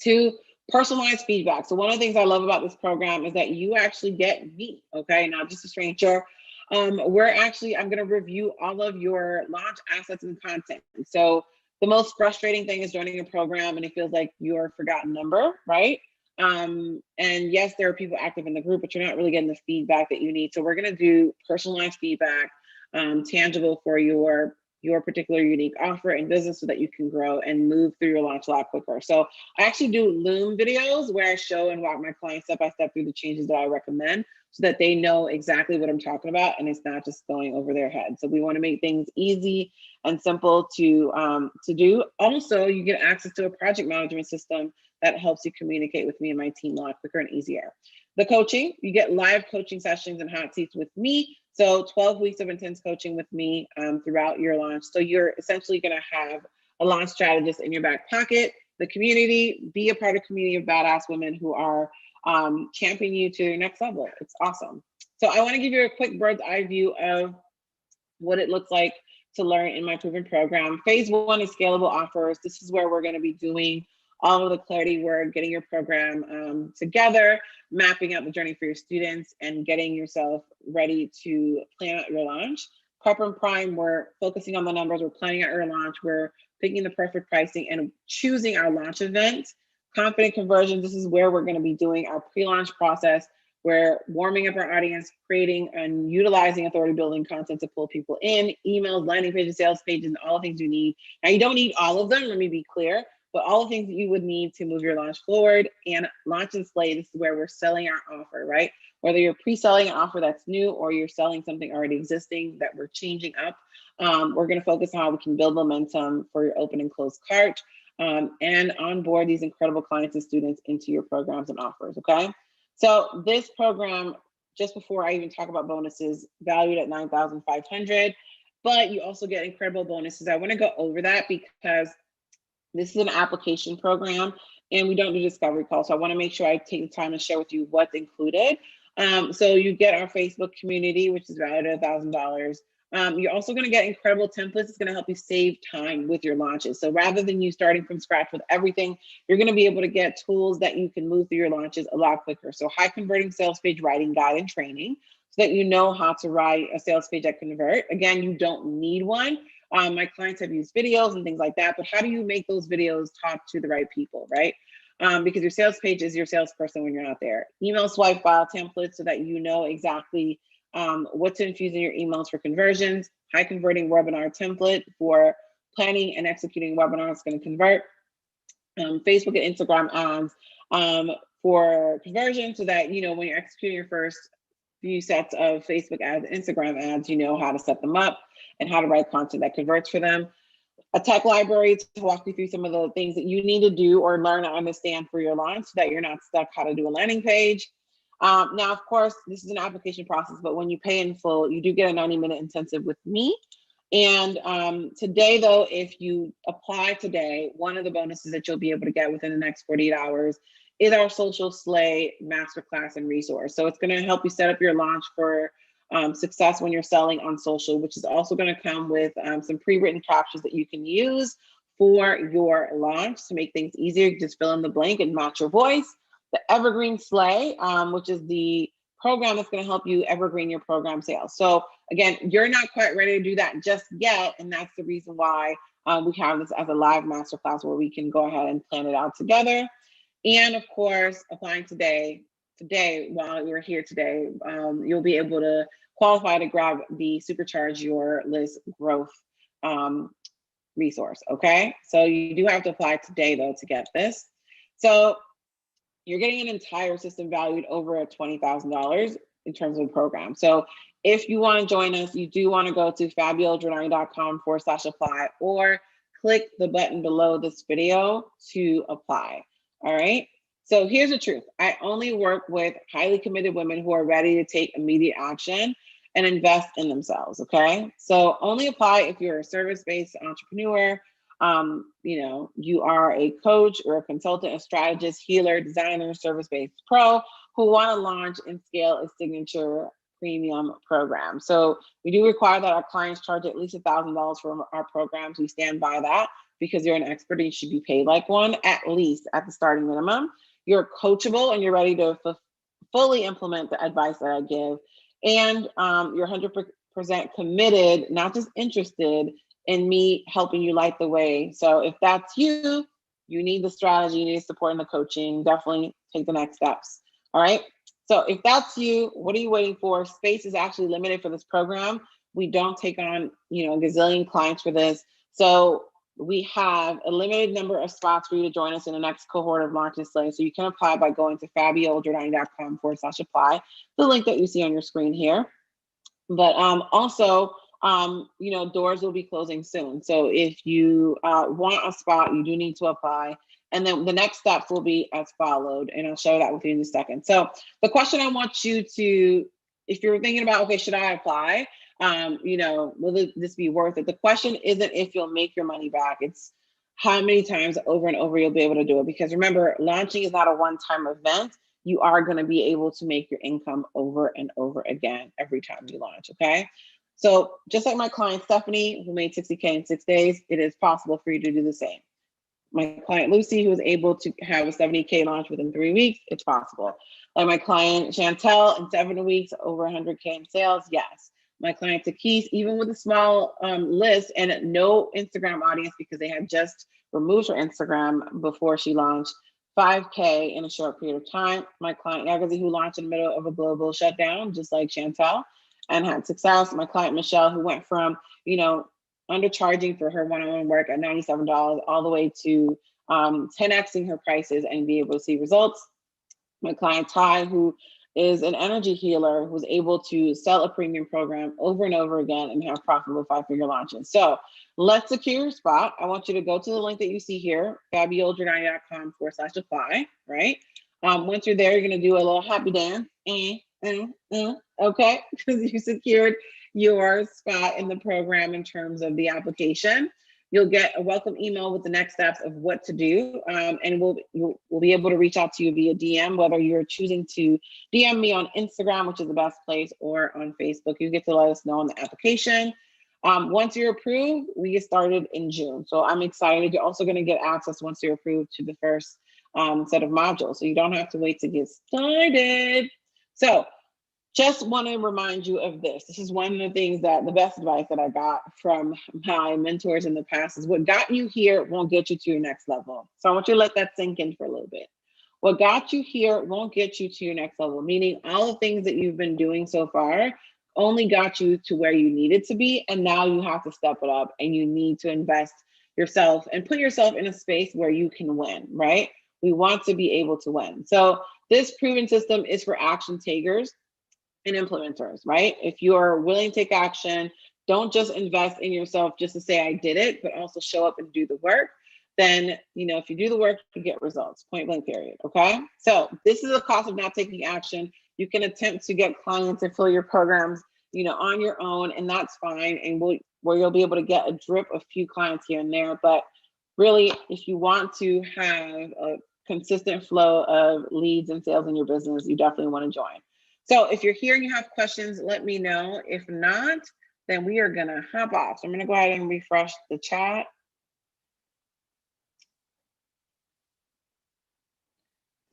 2, personalized feedback. So one of the things I love about this program is that you actually get me, okay? Not just a stranger. I'm gonna review all of your launch assets and content. So The most frustrating thing is joining a program and it feels like you're a forgotten number, right? And yes, there are people active in the group, but you're not really getting the feedback that you need. So we're going to do personalized feedback, tangible for your particular unique offer and business so that you can grow and move through your launch a lot quicker. So I actually do Loom videos where I show and walk my clients step by step through the changes that I recommend so that they know exactly what I'm talking about and it's not just going over their head. So we want to make things easy and simple to do. Also, you get access to a project management system that helps you communicate with me and my team a lot quicker and easier. The coaching, you get live coaching sessions and hot seats with me. So 12 weeks of intense coaching with me throughout your launch. So you're essentially going to have a launch strategist in your back pocket. The community, be a part of a community of badass women who are championing you to your next level. It's awesome. So I want to give you a quick bird's eye view of what it looks like to learn in my proven program. Phase 1 is scalable offers. This is where we're going to be doing all of the clarity work, getting your program together, mapping out the journey for your students, and getting yourself ready to plan out your launch. Prep and Prime, we're focusing on the numbers, we're planning out your launch, we're picking the perfect pricing and choosing our launch event. Confident conversions, this is where we're going to be doing our pre-launch process. We're warming up our audience, creating and utilizing authority building content to pull people in, emails, landing pages, sales pages, and all the things you need. Now, you don't need all of them, let me be clear, but all the things that you would need to move your launch forward. And Launch and Slay, this is where we're selling our offer, right? Whether you're pre-selling an offer that's new or you're selling something already existing that we're changing up, we're going to focus on how we can build momentum for your open and closed cart and onboard these incredible clients and students into your programs and offers, okay? So this program, just before I even talk about bonuses, valued at $9,500, but you also get incredible bonuses. I want to go over that because this is an application program and we don't do discovery calls. So I want to make sure I take the time to share with you what's included. So you get our Facebook community, which is valued at $1,000. You're also going to get incredible templates. It's going to help you save time with your launches. So rather than you starting from scratch with everything, you're going to be able to get tools that you can move through your launches a lot quicker. So high converting sales page writing guide and training so that you know how to write a sales page that convert. Again, you don't need one. My clients have used videos and things like that, but how do you make those videos talk to the right people, right? Because your sales page is your salesperson when you're out there. Email swipe file templates so that you know exactly what to infuse in your emails for conversions. High converting webinar template for planning and executing webinars going to convert. Facebook and Instagram ads for conversion so that, you know, when you're executing your first few sets of Facebook ads, Instagram ads, you know how to set them up and how to write content that converts for them. A tech library to walk you through some of the things that you need to do or learn to understand for your launch so that you're not stuck how to do a landing page. Now, of course, this is an application process, but when you pay in full, you do get a 90-minute intensive with me. And today, though, if you apply today, one of the bonuses that you'll be able to get within the next 48 hours is our Social Slay Masterclass and resource. So it's going to help you set up your launch for success when you're selling on social, which is also going to come with some pre-written captions that you can use for your launch to make things easier. You just fill in the blank and match your voice. The Evergreen Slay, which is the program that's going to help you evergreen your program sales. So again, you're not quite ready to do that just yet, and that's the reason why we have this as a live masterclass where we can go ahead and plan it out together. And of course, applying today while we're here today, you'll be able to qualify to grab the Supercharge Your List Growth resource, okay? So you do have to apply today though to get this. So you're getting an entire system valued over at $20,000 in terms of the program. So if you want to join us, you do want to go to fabiodrenari.com/apply or click the button below this video to apply. All right. So here's the truth. I only work with highly committed women who are ready to take immediate action and invest in themselves. Okay. So only apply if you're a service-based entrepreneur. You know, you are a coach or a consultant, a strategist, healer, designer, service-based pro who want to launch and scale a signature premium program. So we do require that our clients charge at least $1,000 for our programs. We stand by that because you're an expert and you should be paid like one, at least at the starting minimum. You're coachable and you're ready to fully implement the advice that I give. And you're 100% committed, not just interested in me helping you light the way. So if that's you, you need the strategy, you need support in the coaching, definitely take the next steps. All right. So if that's you, what are you waiting for? Space is actually limited for this program. We don't take on, a gazillion clients for this. So we have a limited number of spots for you to join us in the next cohort of Launch and Slay. So you can apply by going to fabiolajordani.com/apply, the link that you see on your screen here. But also, doors will be closing soon. So if you want a spot, you do need to apply. And then the next steps will be as followed. And I'll share that with you in a second. So the question I want you to, if you're thinking about, okay, should I apply? Will this be worth it? The question isn't if you'll make your money back. It's how many times over and over you'll be able to do it. Because remember, launching is not a one-time event. You are going to be able to make your income over and over again every time you launch, okay? So just like my client Stephanie, who made 60K in 6 days, it is possible for you to do the same. My client Lucy, who was able to have a 70K launch within 3 weeks, it's possible. Like my client Chantel, in 7 weeks, over 100K in sales, yes. My client Takis, even with a small list and no Instagram audience because they had just removed her Instagram before she launched, 5K in a short period of time. My client Yagazi, who launched in the middle of a global shutdown, just like Chantel, and had success. My client Michelle, who went from, undercharging for her one-on-one work at $97 all the way to 10xing her prices and be able to see results. My client Ty, who is an energy healer, who was able to sell a premium program over and over again and have profitable 5-figure launches. So let's secure your spot. I want you to go to the link that you see here, fabiolajordani.com/apply, right? Once you're there, you're going to do a little happy dance. Okay, because you secured your spot in the program in terms of the application. You'll get a welcome email with the next steps of what to do, and we'll be able to reach out to you via DM, whether you're choosing to DM me on Instagram, which is the best place, or on Facebook. You get to let us know on the application. Once you're approved, we get started in June. So I'm excited. You're also going to get access once you're approved to the first set of modules. So you don't have to wait to get started. So just want to remind you of this. This is one of the things that the best advice that I got from my mentors in the past is what got you here won't get you to your next level. So I want you to let that sink in for a little bit. What got you here won't get you to your next level, meaning all the things that you've been doing so far only got you to where you needed to be. And now you have to step it up and you need to invest yourself and put yourself in a space where you can win, right? We want to be able to win. So this proven system is for action takers and implementers, right? If you're willing to take action, don't just invest in yourself just to say I did it, but also show up and do the work. Then, if you do the work, you get results, point blank period, okay? So this is the cost of not taking action. You can attempt to get clients and fill your programs, on your own, and that's fine. And where you'll be able to get a drip of few clients here and there. But really, if you want to have a consistent flow of leads and sales in your business, you definitely want to join. So if you're here and you have questions, let me know. If not, then we are going to hop off. So I'm going to go ahead and refresh the chat.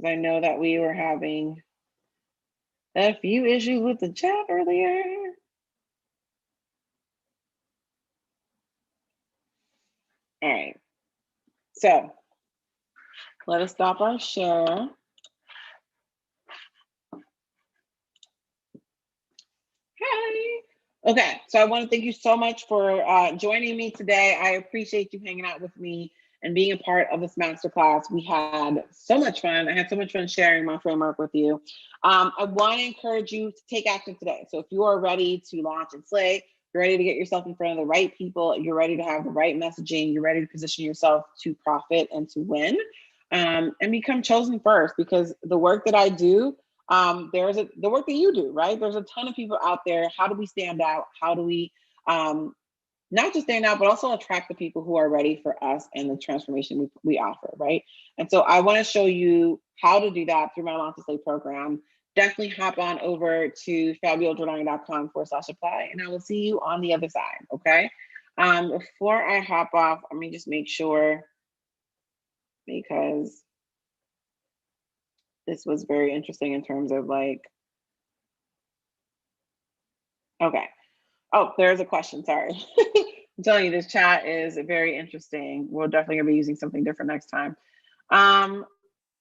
I know that we were having a few issues with the chat earlier. All right. So let us stop our share. Hi. Okay, so I want to thank you so much for joining me today. I appreciate you hanging out with me and being a part of this masterclass. We had so much fun. I had so much fun sharing my framework with you. I want to encourage you to take action today. So if you are ready to launch and slay, you're ready to get yourself in front of the right people, you're ready to have the right messaging, you're ready to position yourself to profit and to win, and become chosen first, because the work that I do, the work that you do, right? There's a ton of people out there. How do we stand out? How do we not just stand out, but also attract the people who are ready for us and the transformation we offer, right? And so I want to show you how to do that through my Launch and Slay program. Definitely hop on over to fabiolajordani.com/apply, and I will see you on the other side, okay? Before I hop off, let me just make sure, because this was very interesting in terms of okay. Oh, there's a question, sorry. I'm telling you, this chat is very interesting. We're definitely gonna be using something different next time.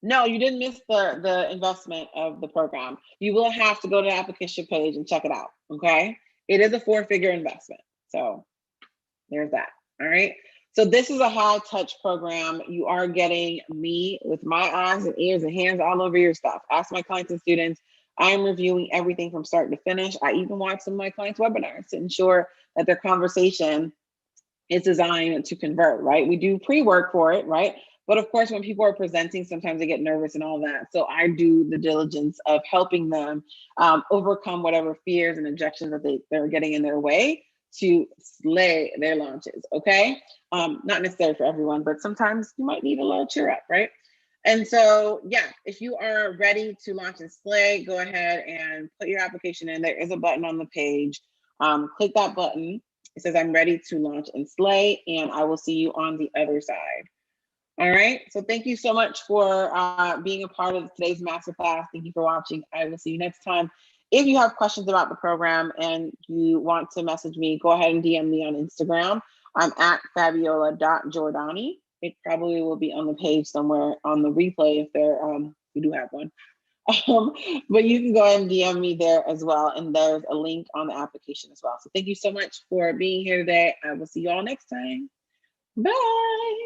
No, you didn't miss the investment of the program. You will have to go to the application page and check it out. Okay, it is a 4-figure investment. So there's that. All right. So this is a high touch program. You are getting me with my eyes and ears and hands all over your stuff. Ask my clients and students. I'm reviewing everything from start to finish. I even watch some of my clients' webinars to ensure that their conversation is designed to convert, right? We do pre-work for it, right? But of course, when people are presenting, sometimes they get nervous and all that. So I do the diligence of helping them overcome whatever fears and objections that they're getting in their way to slay their launches, okay? Not necessarily for everyone, but sometimes you might need a little cheer up, right? And so, yeah, if you are ready to launch and slay, go ahead and put your application in. There is a button on the page. Click that button. It says, I'm ready to launch and slay, and I will see you on the other side. All right. So thank you so much for being a part of today's masterclass. Thank you for watching. I will see you next time. If you have questions about the program and you want to message me, go ahead and DM me on Instagram. I'm at Fabiola.Giordani. It probably will be on the page somewhere on the replay if we do have one. But you can go ahead and DM me there as well. And there's a link on the application as well. So thank you so much for being here today. I will see you all next time. Bye.